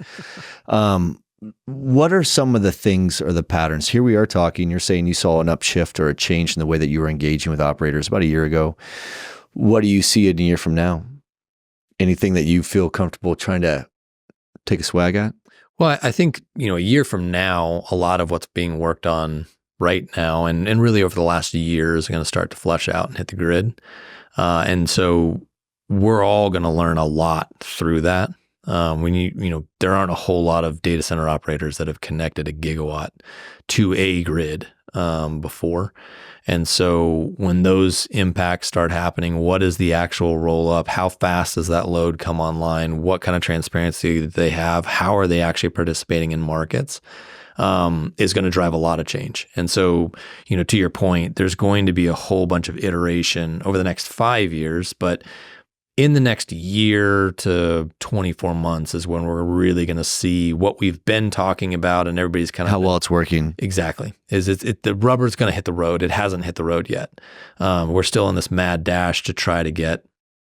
What are some of the things or the patterns? Here we are talking, you're saying you saw an upshift or a change in the way that you were engaging with operators about a year ago. What do you see in a year from now? Anything that you feel comfortable trying to take a swag at? Well, I think, a year from now, a lot of what's being worked on right now and really over the last year is going to start to flesh out and hit the grid. And so we're all going to learn a lot through that. When there aren't a whole lot of data center operators that have connected a gigawatt to a grid before. And so when those impacts start happening, what is the actual roll up? How fast does that load come online? What kind of transparency do they have? How are they actually participating in markets? Is going to drive a lot of change. And so, to your point, there's going to be a whole bunch of iteration over the next 5 years, but in the next year to 24 months is when we're really going to see what we've been talking about, and everybody's kind of how well it's working. Exactly. The rubber's going to hit the road. It hasn't hit the road yet. We're still in this mad dash to try to get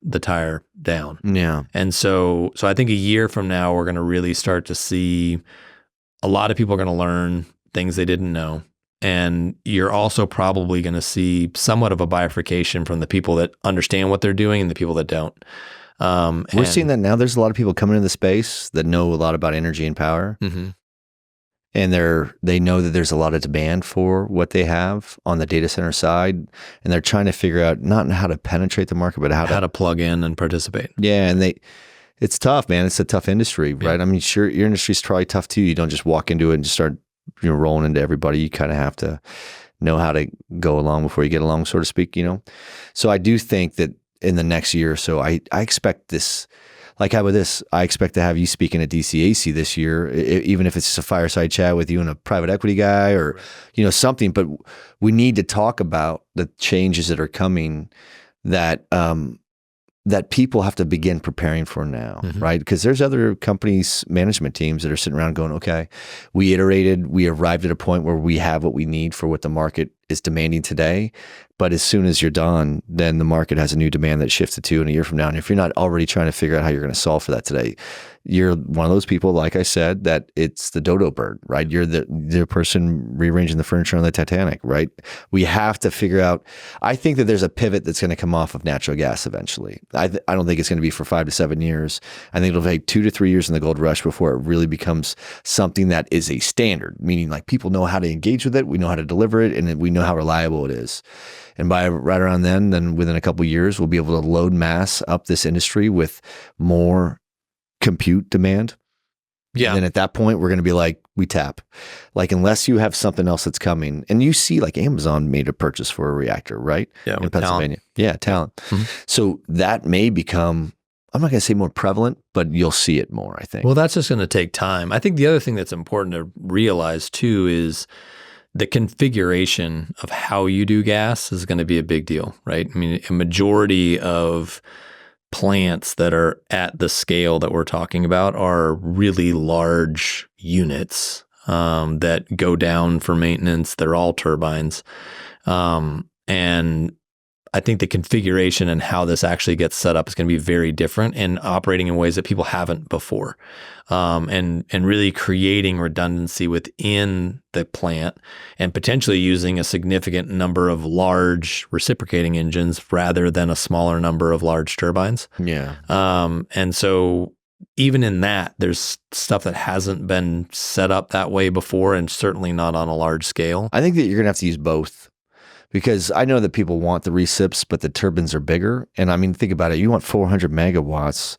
the tire down. Yeah. And so I think a year from now, we're going to really start to see a lot of people are going to learn things they didn't know. And you're also probably going to see somewhat of a bifurcation from the people that understand what they're doing and the people that don't. We're seeing that now. There's a lot of people coming into the space that know a lot about energy and power. Mm-hmm. And they know that there's a lot of demand for what they have on the data center side. And they're trying to figure out not how to penetrate the market, but how to plug in and participate. Yeah. And it's tough, man. It's a tough industry, right? I mean, sure, your industry's probably tough too. You don't just walk into it and just start rolling into everybody. You kind of have to know how to go along before you get along, so to speak, So I do think that in the next year or so, I expect this, like how about this? I expect to have you speaking at DCAC this year, even if it's just a fireside chat with you and a private equity guy or, something. But we need to talk about the changes that are coming that that people have to begin preparing for now, right? Because there's other companies, management teams that are sitting around going, okay, we iterated, we arrived at a point where we have what we need for what the market is demanding today. But as soon as you're done, then the market has a new demand that shifts to 2 in a year from now. And if you're not already trying to figure out how you're going to solve for that today, you're one of those people, like I said, that it's the dodo bird, right? You're the person rearranging the furniture on the Titanic, right? We have to figure out, I think that there's a pivot that's going to come off of natural gas eventually. I don't think it's going to be for 5 to 7 years. I think it'll take 2 to 3 years in the gold rush before it really becomes something that is a standard, meaning like people know how to engage with it, we know how to deliver it, and we know how reliable it is. And by right around then within a couple of years, we'll be able to load mass up this industry with more compute demand. Yeah. And then at that point, we're going to be like, we tap. Like, unless you have something else that's coming. And you see, like, Amazon made a purchase for a reactor, right? Yeah, in Pennsylvania. Talent. Yeah, talent. Mm-hmm. So that may become, I'm not going to say more prevalent, but you'll see it more, I think. Well, that's just going to take time. I think the other thing that's important to realize, too, is the configuration of how you do gas is going to be a big deal, right? I mean, a majority of plants that are at the scale that we're talking about are really large units that go down for maintenance. They're all turbines. And I think the configuration and how this actually gets set up is going to be very different and operating in ways that people haven't before. And really creating redundancy within the plant and potentially using a significant number of large reciprocating engines rather than a smaller number of large turbines. Yeah. And so even in that, there's stuff that hasn't been set up that way before and certainly not on a large scale. I think that you're going to have to use both. Because I know that people want the recips, but the turbines are bigger. And I mean, think about it. You want 400 megawatts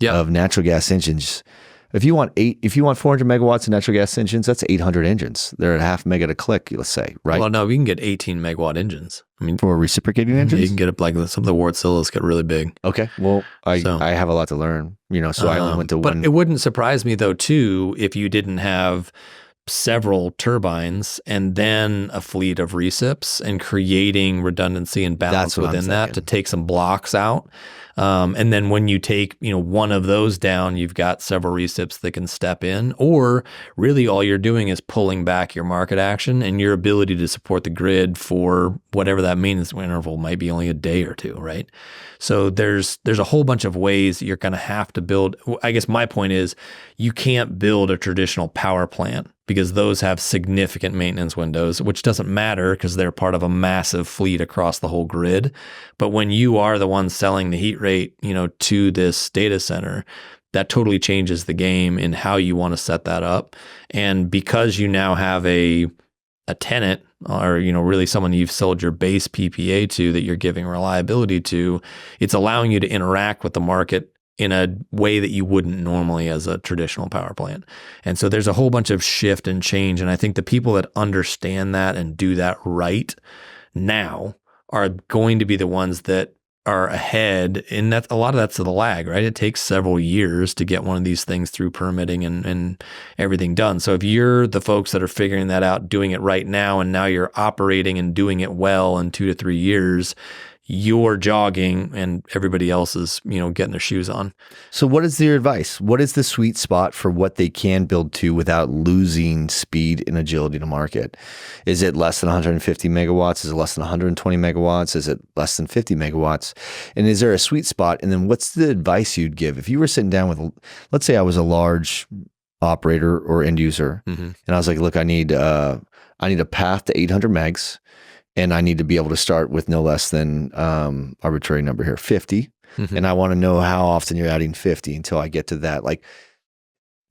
of natural gas engines. If you want 400 megawatts of natural gas engines, that's 800 engines. They're at half mega to click, let's say, right? Well, no, we can get 18 megawatt engines. I mean, for reciprocating engines, you can get up like some of the Wartsillas get really big. Okay, well, I have a lot to learn, so I only went to one. But it wouldn't surprise me though, too, if you didn't have several turbines and then a fleet of recips and creating redundancy and balance within that to take some blocks out. And then when you take, one of those down, you've got several recips that can step in, or really all you're doing is pulling back your market action and your ability to support the grid for whatever that means. Interval might be only a day or two, right? So there's a whole bunch of ways you're going to have to build. I guess my point is you can't build a traditional power plant because those have significant maintenance windows, which doesn't matter because they're part of a massive fleet across the whole grid. But when you are the one selling the heat rate, to this data center, that totally changes the game in how you want to set that up. And because you now have a tenant or, really someone you've sold your base PPA to that you're giving reliability to, it's allowing you to interact with the market in a way that you wouldn't normally as a traditional power plant. And so there's a whole bunch of shift and change. And I think the people that understand that and do that right now are going to be the ones that are ahead. And a lot of that's the lag, right? It takes several years to get one of these things through permitting and everything done. So if you're the folks that are figuring that out, doing it right now, and now you're operating and doing it well in 2 to 3 years, you're jogging and everybody else is, getting their shoes on. So what is your advice? What is the sweet spot for what they can build to without losing speed and agility to market? Is it less than 150 megawatts? Is it less than 120 megawatts? Is it less than 50 megawatts? And is there a sweet spot? And then what's the advice you'd give? If you were sitting down with, let's say I was a large operator or end user, and I was like, look, I need a path to 800 megs. And I need to be able to start with no less than arbitrary number here, 50. And I want to know how often you're adding 50 until I get to that. Like,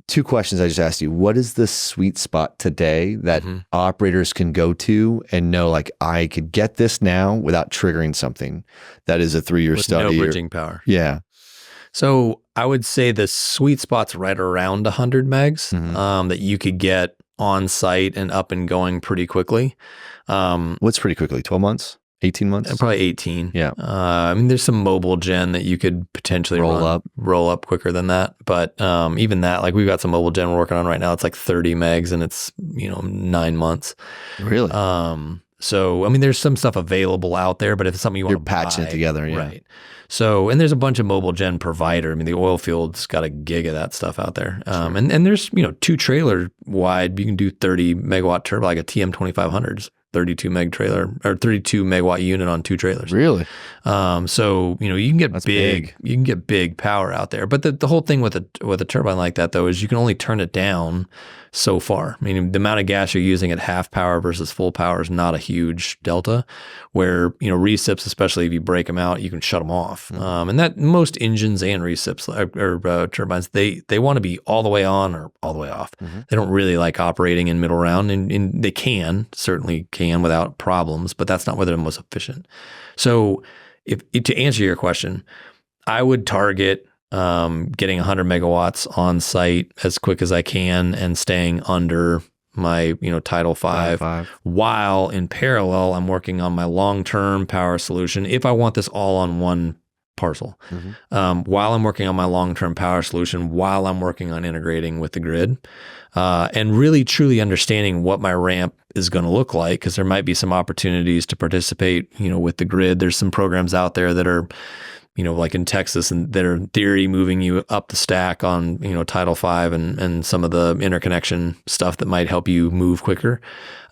2 questions I just asked you. What is the sweet spot today that operators can go to and know, like, I could get this now without triggering something that is a 3-year study? No bridging power. Yeah. So I would say the sweet spot's right around 100 megs that you could get on site and up and going pretty quickly. What's pretty quickly? 12 months? 18 months? Probably 18. Yeah. There's some mobile gen that you could potentially roll up quicker than that. But even that, like, we've got some mobile gen we're working on right now. It's like 30 megs and it's, 9 months. Really? So, there's some stuff available out there, but if it's something you want to buy, patching it together. Yeah. Right. So, and there's a bunch of mobile gen provider. I mean, the oil field's got a gig of that stuff out there. And there's, 2 trailer wide, you can do 30 megawatt turbo, like a TM 2500's 32 meg trailer or 32 megawatt unit on 2 trailers. Really? So, you can get That's big, you can get big power out there. But the whole thing with a turbine like that though, is you can only turn it down so far. I mean, the amount of gas you're using at half power versus full power is not a huge delta, where, recips, especially if you break them out, you can shut them off. And that most engines and recips or turbines, they want to be all the way on or all the way off. They don't really like operating in middle round, and they certainly can without problems, but that's not where they're most efficient. So if to answer your question, I would target getting 100 megawatts on site as quick as I can and staying under my, Tidal 5, while in parallel, I'm working on my long-term power solution. If I want this all on one parcel, while I'm working on my long-term power solution, while I'm working on integrating with the grid, and really truly understanding what my ramp is going to look like, because there might be some opportunities to participate, with the grid. There's some programs out there that are, like in Texas, and that are in theory moving you up the stack on, Tidal 5 and some of the interconnection stuff that might help you move quicker.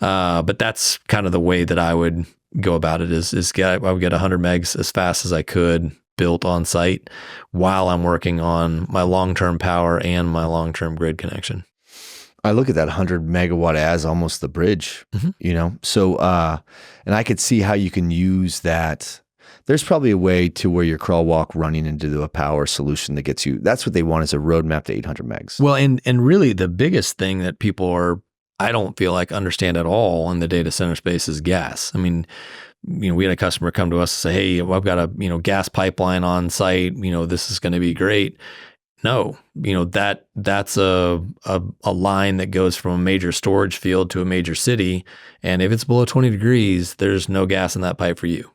But that's kind of the way that I would go about it I would get 100 megs as fast as I could built on site while I'm working on my long-term power and my long-term grid connection. I look at that 100 megawatt as almost the bridge, So, and I could see how you can use that. There's probably a way to where you're crawl walk running into a power solution that gets you. That's what they want, is a roadmap to 800 megs. Well, and really the biggest thing that people I don't feel like understand at all in the data center space is gas. I mean, we had a customer come to us and say, "Hey, I've got a gas pipeline on site. This is going to be great." No, that's a line that goes from a major storage field to a major city, and if it's below 20 degrees, there's no gas in that pipe for you.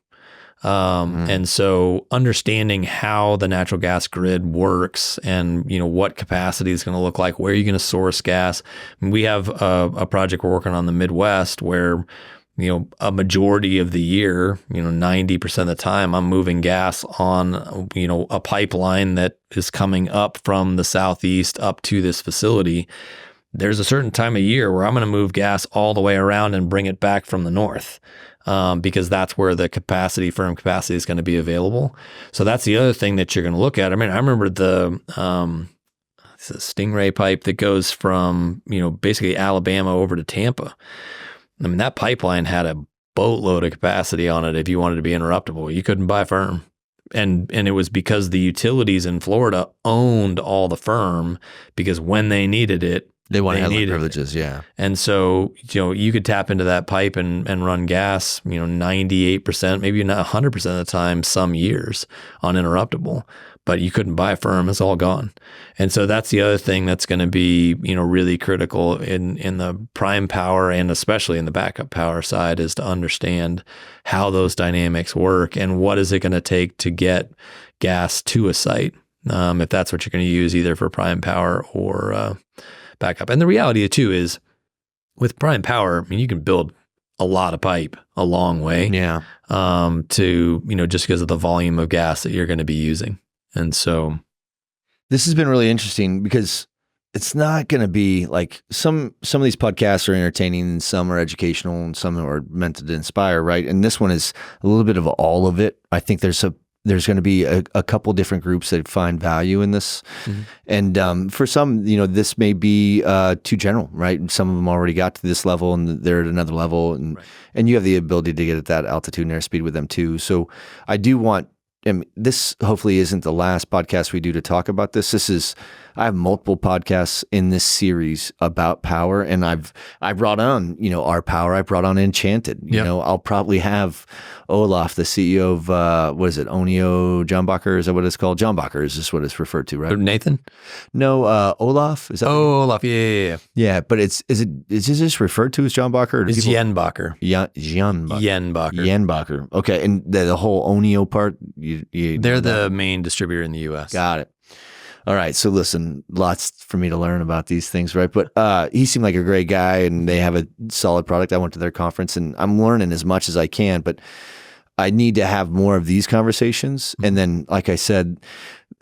And so understanding how the natural gas grid works and, what capacity is going to look like, where you're going to source gas. I mean, we have a project we're working on in the Midwest where, a majority of the year, 90% of the time, I'm moving gas on, a pipeline that is coming up from the southeast up to this facility. There's a certain time of year where I'm going to move gas all the way around and bring it back from the north. Because that's where the firm capacity is going to be available. So that's the other thing that you're going to look at. I mean, I remember the Stingray pipe that goes from, basically Alabama over to Tampa. I mean, that pipeline had a boatload of capacity on it if you wanted to be interruptible. You couldn't buy firm. And it was because the utilities in Florida owned all the firm, because when they needed it, They want headline privileges, yeah. And so, you could tap into that pipe and run gas, 98%, maybe not 100% of the time, some years uninterruptible, but you couldn't buy firm. It's all gone. And so that's the other thing that's going to be, really critical in the prime power and especially in the backup power side, is to understand how those dynamics work and what is it going to take to get gas to a site, if that's what you're going to use either for prime power or backup. And the reality too is, with prime power, I mean, you can build a lot of pipe a long way, to, just because of the volume of gas that you're going to be using. And so this has been really interesting, because it's not going to be like some of these podcasts are entertaining and some are educational and some are meant to inspire, right? And this one is a little bit of all of it. I think there's going to be a couple different groups that find value in this. And for some, this may be too general, right? And some of them already got to this level and they're at another level. And you have the ability to get at that altitude and airspeed with them too. So I do want, and this hopefully isn't the last podcast we do to talk about this. I have multiple podcasts in this series about power, and I brought on, our power. I brought on Enchanted. I'll probably have Olaf, the CEO of what is it, Onio John-Bacher? Is that what it's called? John-Bacher is just what it's referred to, right? Nathan? No, Olaf. Is that Olaf? Yeah. Yeah, but is it just referred to as John-Bacher? It's Jen-Bacher. Jen-Bacher. Okay, and the whole Onio part. They're the main distributor in the U.S. Got it. All right. So listen, lots for me to learn about these things, right? But he seemed like a great guy and they have a solid product. I went to their conference and I'm learning as much as I can. But I need to have more of these conversations. And then, like I said,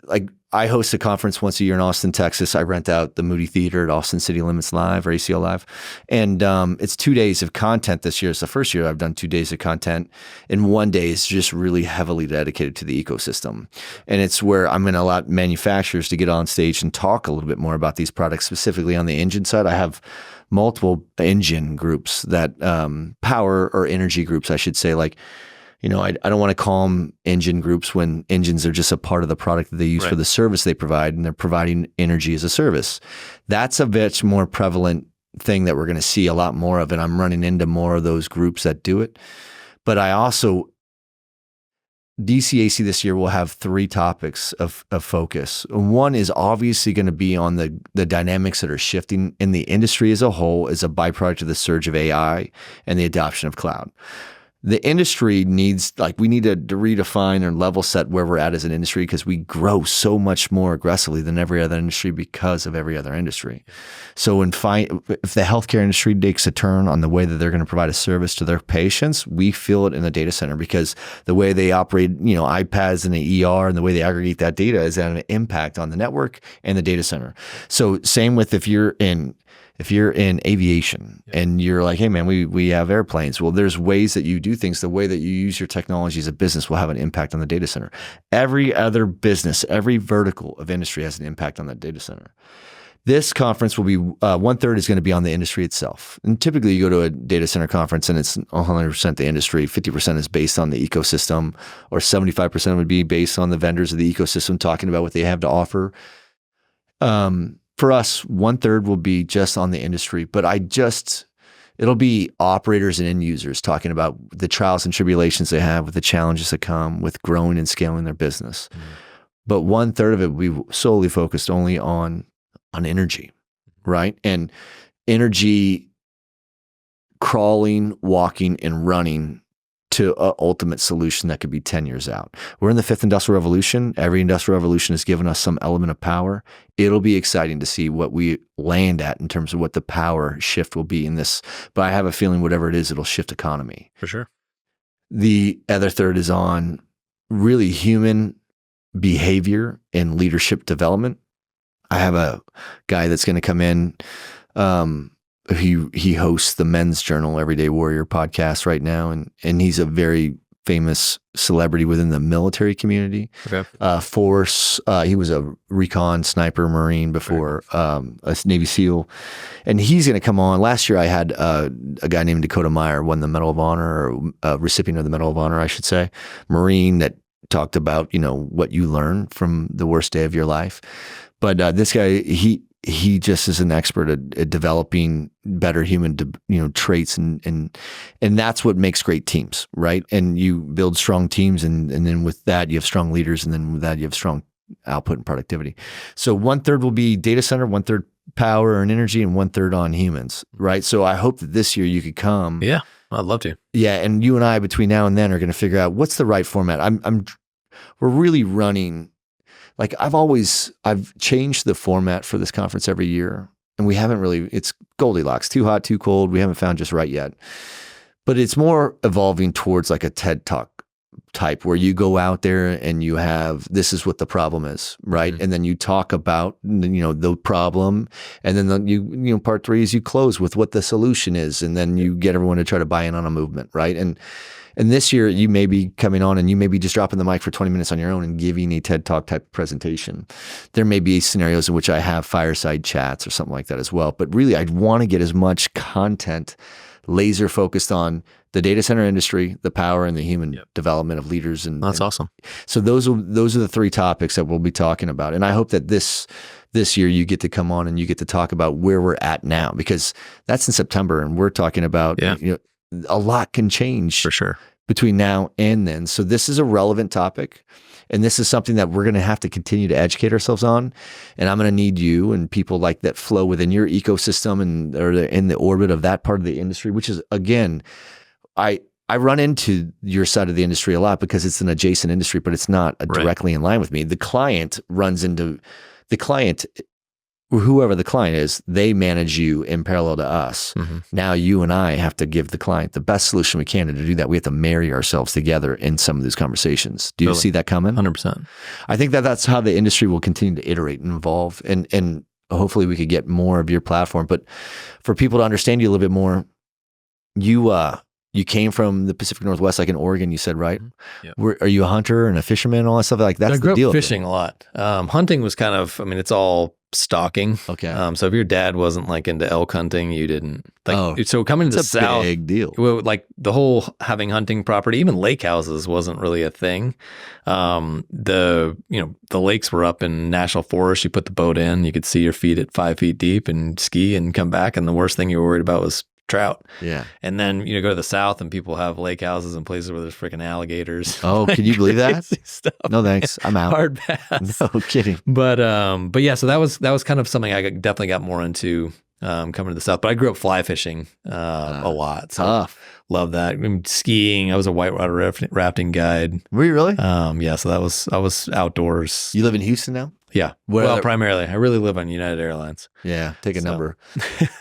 like I host a conference once a year in Austin, Texas. I rent out the Moody Theater at Austin City Limits Live or ACL Live. And it's 2 days of content this year. It's the first year I've done 2 days of content. And 1 day is just really heavily dedicated to the ecosystem. And it's where I'm going to allow manufacturers to get on stage and talk a little bit more about these products, specifically on the engine side. I have multiple engine groups that power or energy groups, I should say, like, you know, I don't want to call them engine groups when engines are just a part of the product that they use for the service they provide, and they're providing energy as a service. That's a much more prevalent thing that we're going to see a lot more of, and I'm running into more of those groups that do it. But I also, DCAC this year will have 3 topics of focus. One is obviously going to be on the dynamics that are shifting in the industry as a whole as a byproduct of the surge of AI and the adoption of cloud. The industry needs, like, we need to redefine or level set where we're at as an industry, because we grow so much more aggressively than every other industry because of every other industry. So if the healthcare industry takes a turn on the way that they're going to provide a service to their patients, we feel it in the data center, because the way they operate, you know, iPads in the ER and the way they aggregate that data is having an impact on the network and the data center. So same with if you're in aviation and you're like, hey man, we have airplanes. Well, there's ways that you do things. The way that you use your technology as a business will have an impact on the data center. Every other business, every vertical of industry has an impact on that data center. This conference will be 1/3 is going to be on the industry itself. And typically you go to a data center conference and it's 100% the industry. 50% is based on the ecosystem, or 75% would be based on the vendors of the ecosystem talking about what they have to offer. For us, 1/3 will be just on the industry, but it'll be operators and end users talking about the trials and tribulations they have with the challenges that come with growing and scaling their business. But 1/3 of it will be solely focused only on energy, right? And energy crawling, walking, and running to an ultimate solution that could be 10 years out. We're in the 5th industrial revolution. Every industrial revolution has given us some element of power. It'll be exciting to see what we land at in terms of what the power shift will be in this. But I have a feeling whatever it is, it'll shift economy. For sure. The other 1/3 is on really human behavior and leadership development. I have a guy that's going to come in. He hosts the Men's Journal Everyday Warrior podcast right now, and he's a very famous celebrity within the military community. Okay. Force. He was a recon sniper Marine before, a Navy SEAL, and he's going to come on. Last year I had a guy named Dakota Meyer won the Medal of Honor, or a recipient of the Medal of Honor, I should say, Marine, that talked about, you know, what you learn from the worst day of your life. But this guy, he just is an expert at developing better human, traits, and that's what makes great teams, right? And you build strong teams, and then with that you have strong leaders, and then with that you have strong output and productivity. So 1/3 will be data center, 1/3 power and energy, and 1/3 on humans, right? So I hope that this year you could come. Yeah, I'd love to. Yeah, and you and I between now and then are going to figure out what's the right format. We're really running. Like I've changed the format for this conference every year, and we haven't really, it's Goldilocks, too hot, too cold. We haven't found just right yet, but it's more evolving towards like a TED Talk type, where you go out there and you have, this is what the problem is, right? Mm-hmm. And then you talk about, the problem, and then part 3 is you close with what the solution is, and then you get everyone to try to buy in on a movement, right? And this year, you may be coming on and you may be just dropping the mic for 20 minutes on your own and giving a TED Talk type presentation. There may be scenarios in which I have fireside chats or something like that as well. But really, I'd want to get as much content laser focused on the data center industry, the power, and the human development of leaders. And that's awesome. So those are the 3 topics that we'll be talking about. And I hope that this year you get to come on and you get to talk about where we're at now, because that's in September, and we're talking about a lot can change for sure between now and then. So this is a relevant topic, and this is something that we're going to have to continue to educate ourselves on. And I'm going to need you and people like that flow within your ecosystem and or in the orbit of that part of the industry, which is, again, I run into your side of the industry a lot because it's an adjacent industry, but it's not directly in line with me. The client whoever the client is, they manage you in parallel to us. Now you and I have to give the client the best solution we can. And to do that, we have to marry ourselves together in some of these conversations. Do you see that coming? 100%. I think that's how the industry will continue to iterate and evolve. And hopefully we could get more of your platform. But for people to understand you a little bit more, you came from the Pacific Northwest, like in Oregon, you said, right? Yep. Are you a hunter and a fisherman and all that stuff? Like that's the deal. I grew up fishing a lot. Hunting was kind of, it's all stalking. Okay. So if your dad wasn't like into elk hunting, you didn't. So coming to the South, big deal. Like the whole having hunting property, even lake houses wasn't really a thing. The lakes were up in national forest. You put the boat in, you could see your feet at 5 feet deep and ski and come back. And the worst thing you were worried about was trout. Yeah. And then go to the South and people have lake houses and places where there's freaking alligators. Oh, can you believe that? Stuff. No thanks. I'm out. Hard pass. No kidding. But yeah, so that was kind of something I definitely got more into coming to the South. But I grew up fly fishing a lot. So Tough. Love that. Skiing. I was a whitewater rafting guide. Were you really? Yeah. So I was outdoors. You live in Houston now? Yeah. Well, primarily. I really live on United Airlines. Yeah. Take a number.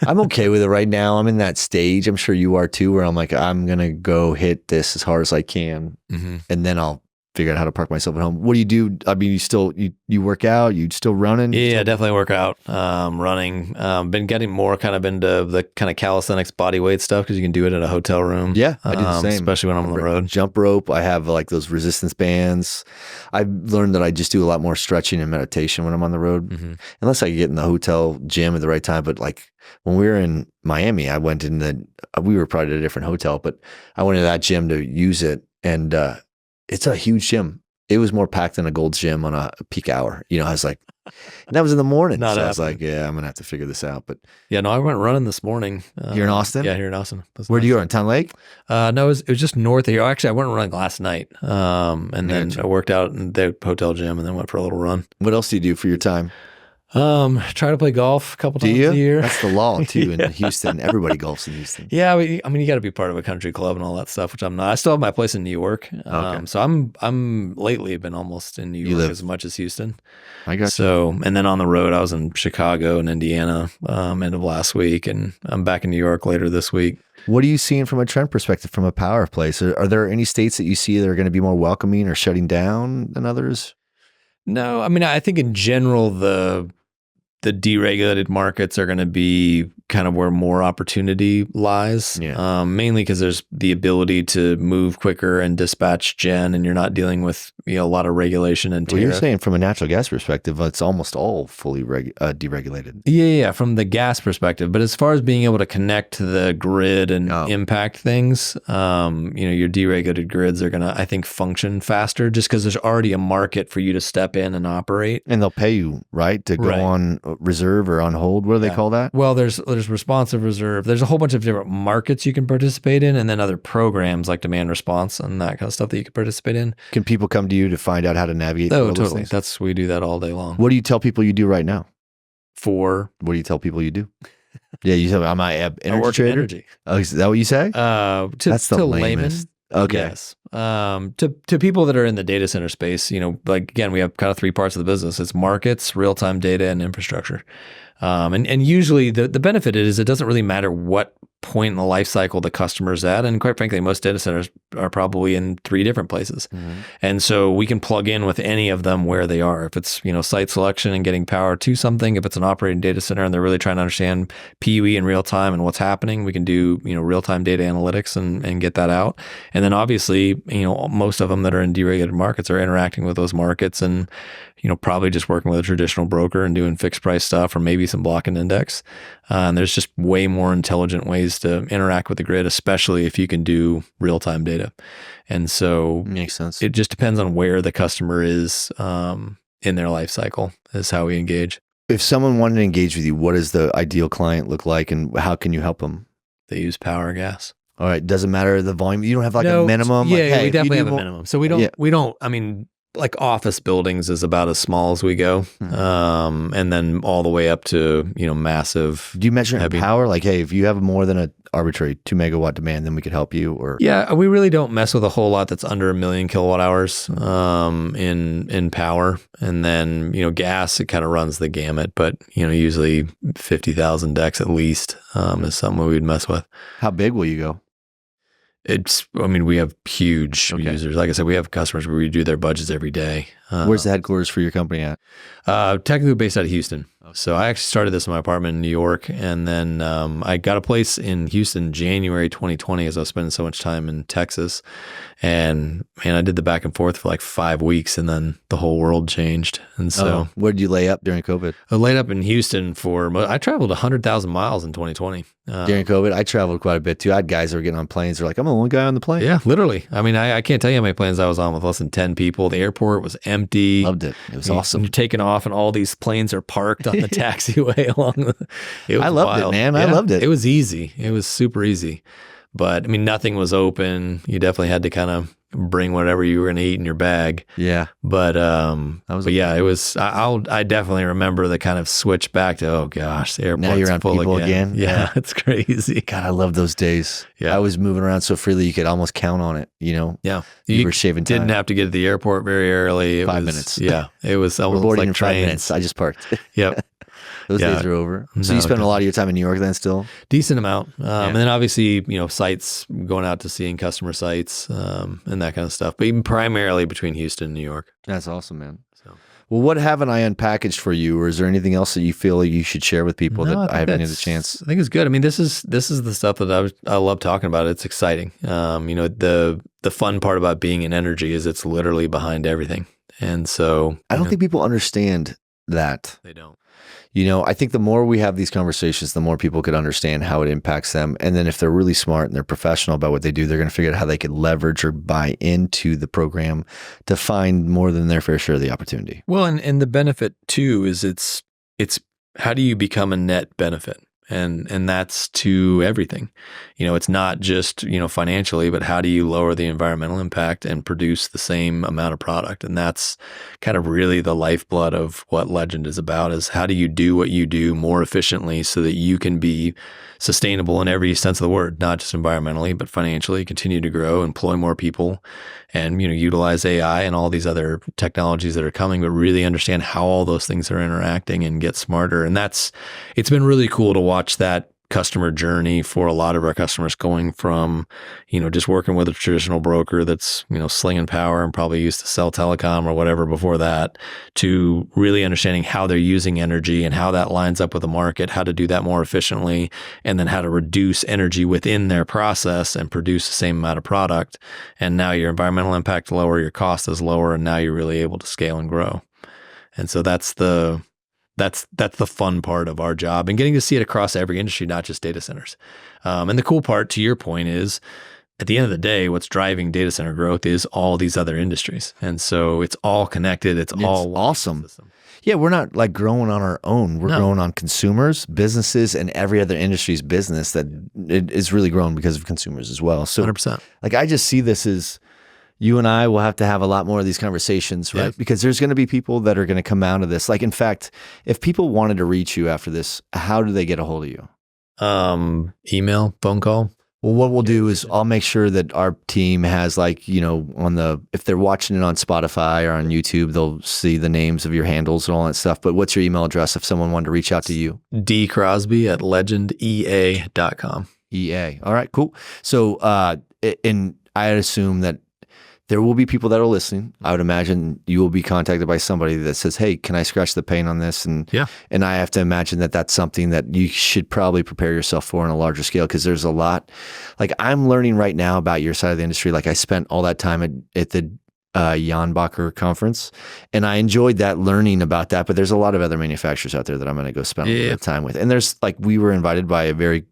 I'm okay with it right now. I'm in that stage. I'm sure you are too, where I'm like, I'm going to go hit this as hard as I can. And then I'll figure out how to park myself at home. What do you do? You still, you work out? You still running? Yeah, definitely work out. Running. Been getting more kind of into the kind of calisthenics body weight stuff because you can do it in a hotel room. Yeah, I do the same. Especially when I'm on the road. Jump rope. I have like those resistance bands. I've learned that I just do a lot more stretching and meditation when I'm on the road. Unless I get in the hotel gym at the right time. But like when we were in Miami, I went in we were probably at a different hotel, but I went into that gym to use it. And it's a huge gym. It was more packed than a Gold's Gym on a peak hour. I was like, and that was in the morning. I was like, yeah, I'm going to have to figure this out. But yeah, no, I went running this morning. You're in Austin? Yeah, here in Austin. Where do you go? In Town Lake? No, it was just north of here. Actually, I went running last night. And then I worked out in the hotel gym and then went for a little run. What else do you do for your time? Try to play golf a couple times a year. That's the law too in Houston. Everybody golfs in Houston. Yeah, you got to be part of a country club and all that stuff, which I'm not. I still have my place in New York. So I'm lately been almost in New York as much as Houston. I got so, and then on the road, I was in Chicago and Indiana end of last week, and I'm back in New York later this week. What are you seeing from a trend perspective from a power place? Are there any states that you see that are going to be more welcoming or shutting down than others? No, I think in general the deregulated markets are going to be kind of where more opportunity lies, mainly because there's the ability to move quicker and dispatch gen, and you're not dealing with a lot of regulation and tariff. Well, you're saying from a natural gas perspective, it's almost all fully deregulated. Yeah, from the gas perspective. But as far as being able to connect to the grid and impact things, your deregulated grids are going to, I think, function faster just because there's already a market for you to step in and operate. And they'll pay you, right, to go on reserve or on hold. What do they call that? Well, there's responsive reserve. There's a whole bunch of different markets you can participate in, and then other programs like demand response and that kind of stuff that you can participate in. Can people come to you to find out how to navigate? Oh, totally. We do that all day long. What do you tell people you do right now? What do you tell people you do? Yeah, you tell me I'm an energy trader. Energy. Oh, is that what you say? That's the layman. Okay. Yes. To people that are in the data center space, like again, we have kind of three parts of the business. It's markets, real-time data, and infrastructure. And usually the benefit is it doesn't really matter what point in the life cycle the customer's at. And quite frankly, most data centers are probably in 3 different places. And so we can plug in with any of them where they are. If it's, site selection and getting power to something, if it's an operating data center and they're really trying to understand PUE in real time and what's happening, we can do, real-time data analytics and get that out. And then obviously, most of them that are in deregulated markets are interacting with those markets and, probably just working with a traditional broker and doing fixed price stuff or maybe some block and index. And there's just way more intelligent ways to interact with the grid, especially if you can do real-time data. And so makes sense. It just depends on where the customer is in their life cycle is how we engage. If someone wanted to engage with you, what does the ideal client look like and how can you help them? They use power or gas. All right. Doesn't matter the volume. You don't have a minimum? Yeah, like, hey, we definitely have a minimum. So we don't, like office buildings is about as small as we go. And then all the way up to, massive. Do you measure in power? Like, hey, if you have more than an arbitrary 2 megawatt demand, then we could help you, or? Yeah, we really don't mess with a whole lot that's under 1 million kilowatt hours in power. And then, gas, it kind of runs the gamut, but, usually 50,000 decks at least is something we'd mess with. How big will you go? We have huge users. Like I said, we have customers where we do their budgets every day. Where's the headquarters for your company at? Technically based out of Houston. So I actually started this in my apartment in New York, and then I got a place in Houston January 2020 as I was spending so much time in Texas. And man, I did the back and forth for like 5 weeks, and then the whole world changed. And so, where did you lay up during COVID? I laid up in Houston I traveled 100,000 miles in 2020. During COVID, I traveled quite a bit too. I had guys that were getting on planes. They're like, I'm the only guy on the plane. Yeah, literally. I can't tell you how many planes I was on with less than 10 people. The airport was empty. Loved it. It was awesome. You're taking off, and all these planes are parked on the taxiway along the. I loved it, man. Yeah, I loved it. It was easy. It was super easy. But nothing was open. You definitely had to kind of bring whatever you were going to eat in your bag. Yeah. But it was. I definitely remember the kind of switch back to, oh gosh, the airport's now you're around full people again. Yeah, it's crazy. God, I love those days. Yeah, I was moving around so freely you could almost count on it. Yeah, you were shaving time. Didn't have to get to the airport very early. 5 minutes. Yeah, it was almost boarding like in 5 minutes. I just parked. Yep. Those days are over. So you spend a lot of your time in New York then still? Decent amount. And then obviously, sites, going out to seeing customer sites and that kind of stuff. But even primarily between Houston and New York. That's awesome, man. So, well, what haven't I unpackaged for you? Or is there anything else that you feel like you should share with people that I haven't had the chance? I think it's good. This is the stuff that I love talking about. It's exciting. The fun part about being in energy is it's literally behind everything. And so I don't think people understand that. They don't. I think the more we have these conversations, the more people could understand how it impacts them. And then if they're really smart and they're professional about what they do, they're going to figure out how they could leverage or buy into the program to find more than their fair share of the opportunity. Well, and the benefit too is it's how do you become a net benefit? And that's to everything. It's not just, financially, but how do you lower the environmental impact and produce the same amount of product? And that's kind of really the lifeblood of what Legend is about, is how do you do what you do more efficiently so that you can be sustainable in every sense of the word, not just environmentally, but financially, continue to grow, employ more people, and, utilize AI and all these other technologies that are coming, but really understand how all those things are interacting and get smarter. And it's been really cool to watch that customer journey for a lot of our customers, going from, just working with a traditional broker that's, slinging power and probably used to sell telecom or whatever before that, to really understanding how they're using energy and how that lines up with the market, how to do that more efficiently, and then how to reduce energy within their process and produce the same amount of product. And now your environmental impact lower, your cost is lower, and now you're really able to scale and grow. And so that's the fun part of our job, and getting to see it across every industry, not just data centers. And the cool part, to your point, is at the end of the day, what's driving data center growth is all these other industries. And so it's all connected. It's all awesome. Yeah, we're not like growing on our own. We're growing on consumers, businesses, and every other industry's business that it is really growing because of consumers as well. So 100%. Like, I just see this as, you and I will have to have a lot more of these conversations, right? Yeah. Because there's going to be people that are going to come out of this. Like, in fact, if people wanted to reach you after this, how do they get a hold of you? Email, phone call. Well, what we'll do is I'll make sure that our team has, like, if they're watching it on Spotify or on YouTube, they'll see the names of your handles and all that stuff. But what's your email address if someone wanted to reach out to you? dcrosby@legendea.com. EA. All right, cool. So, and I assume that there will be people that are listening. I would imagine you will be contacted by somebody that says, hey, can I scratch the paint on this? And I have to imagine that that's something that you should probably prepare yourself for on a larger scale, because there's a lot. Like, I'm learning right now about your side of the industry. Like, I spent all that time at the Janbacher conference, and I enjoyed that, learning about that. But there's a lot of other manufacturers out there that I'm going to go spend a little bit of time with. And there's, like, we were invited by a very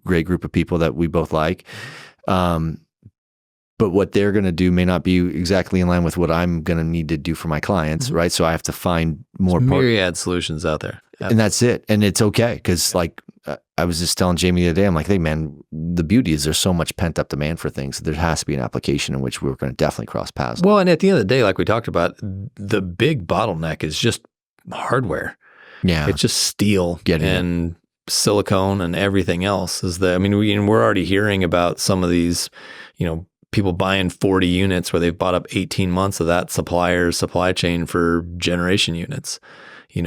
great group of people that we both like. But what they're going to do may not be exactly in line with what I'm going to need to do for my clients, right? So I have to find more myriad solutions out there. And that's it. And it's okay, because, like, I was just telling Jamie the other day, I'm like, hey man, the beauty is there's so much pent up demand for things. There has to be an application in which we're going to definitely cross paths. Well, and at the end of the day, like we talked about, the big bottleneck is just hardware. Yeah. It's just steel and silicone and everything else. We're already hearing about some of these, people buying 40 units where they've bought up 18 months of that supplier's supply chain for generation units.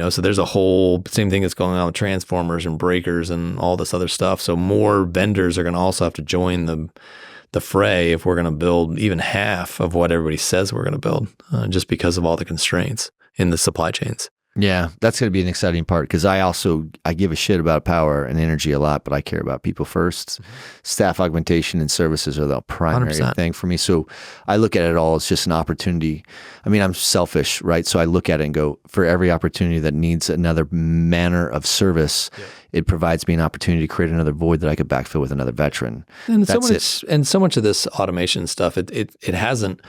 So there's a whole same thing that's going on with transformers and breakers and all this other stuff. So more vendors are going to also have to join the fray if we're going to build even half of what everybody says we're going to build, just because of all the constraints in the supply chains. Yeah, that's going to be an exciting part because I give a shit about power and energy a lot, but I care about people first. Mm-hmm. Staff augmentation and services are the primary 100%. Thing for me. So I look at it all as just an opportunity. I mean, I'm selfish, right? So I look at it and go, for every opportunity that needs another manner of service, it provides me an opportunity to create another void that I could backfill with another veteran. And so much of this automation stuff, it hasn't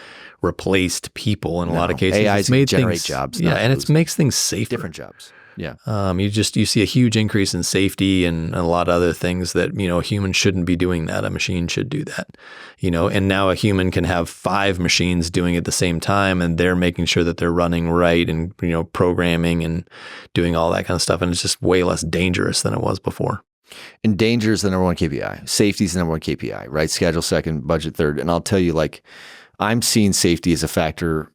replaced people in a lot of cases. AI it's made generate things, jobs. Yeah, and it makes things safer. Different jobs. Yeah. You see a huge increase in safety and a lot of other things that, a human shouldn't be doing that. A machine should do that, and now a human can have 5 machines doing it at the same time and they're making sure that they're running right and, programming and doing all that kind of stuff. And it's just way less dangerous than it was before. And danger is the number one KPI. Safety is the number one KPI, right? Schedule second, budget third. And I'll tell you, I'm seeing safety as a factor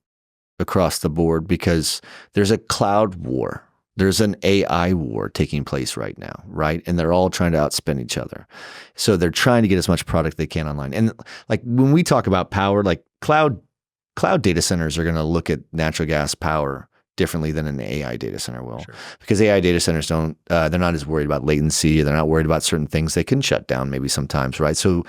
across the board because there's a cloud war. There's an AI war taking place right now, right? And they're all trying to outspend each other. So they're trying to get as much product they can online. And when we talk about power, cloud data centers are going to look at natural gas power differently than an AI data center will. Sure. Because AI data centers they're not as worried about latency. They're not worried about certain things. They can shut down maybe sometimes, right? So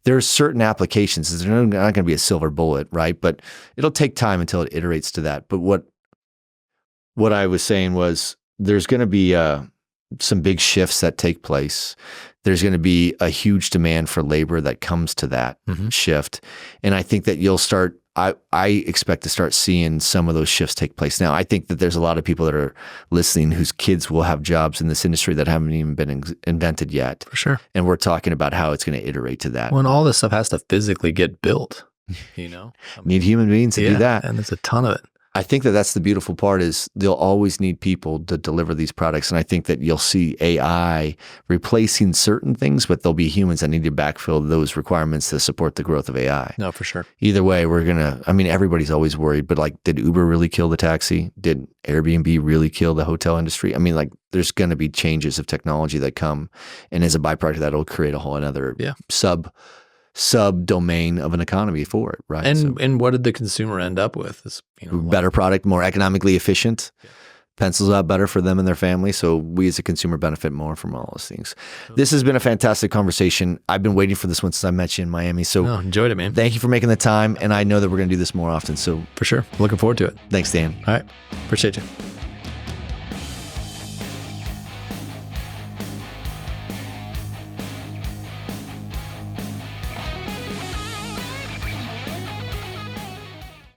there's certain applications. There's not going to be a silver bullet, right? But it'll take time until it iterates to that. But what I was saying was there's going to be some big shifts that take place. There's going to be a huge demand for labor that comes to that shift. And I think that you'll start, I expect to start seeing some of those shifts take place. Now, I think that there's a lot of people that are listening whose kids will have jobs in this industry that haven't even been invented yet. For sure. And we're talking about how it's going to iterate to that. When all this stuff has to physically get built, need human beings to do that. And there's a ton of it. I think that that's the beautiful part is they'll always need people to deliver these products. And I think that you'll see AI replacing certain things, but there'll be humans that need to backfill those requirements to support the growth of AI. No, for sure. Either way, everybody's always worried, but did Uber really kill the taxi? Did Airbnb really kill the hotel industry? There's going to be changes of technology that come. And as a byproduct of that, it'll create a whole another sub-domain of an economy for it, right? And what did the consumer end up with? Better product, more economically efficient, pencils out better for them and their family. So we as a consumer benefit more from all those things. This has been a fantastic conversation. I've been waiting for this one since I met you in Miami. So enjoyed it, man. Thank you for making the time. And I know that we're going to do this more often. So for sure. Looking forward to it. Thanks, Dan. All right. Appreciate you.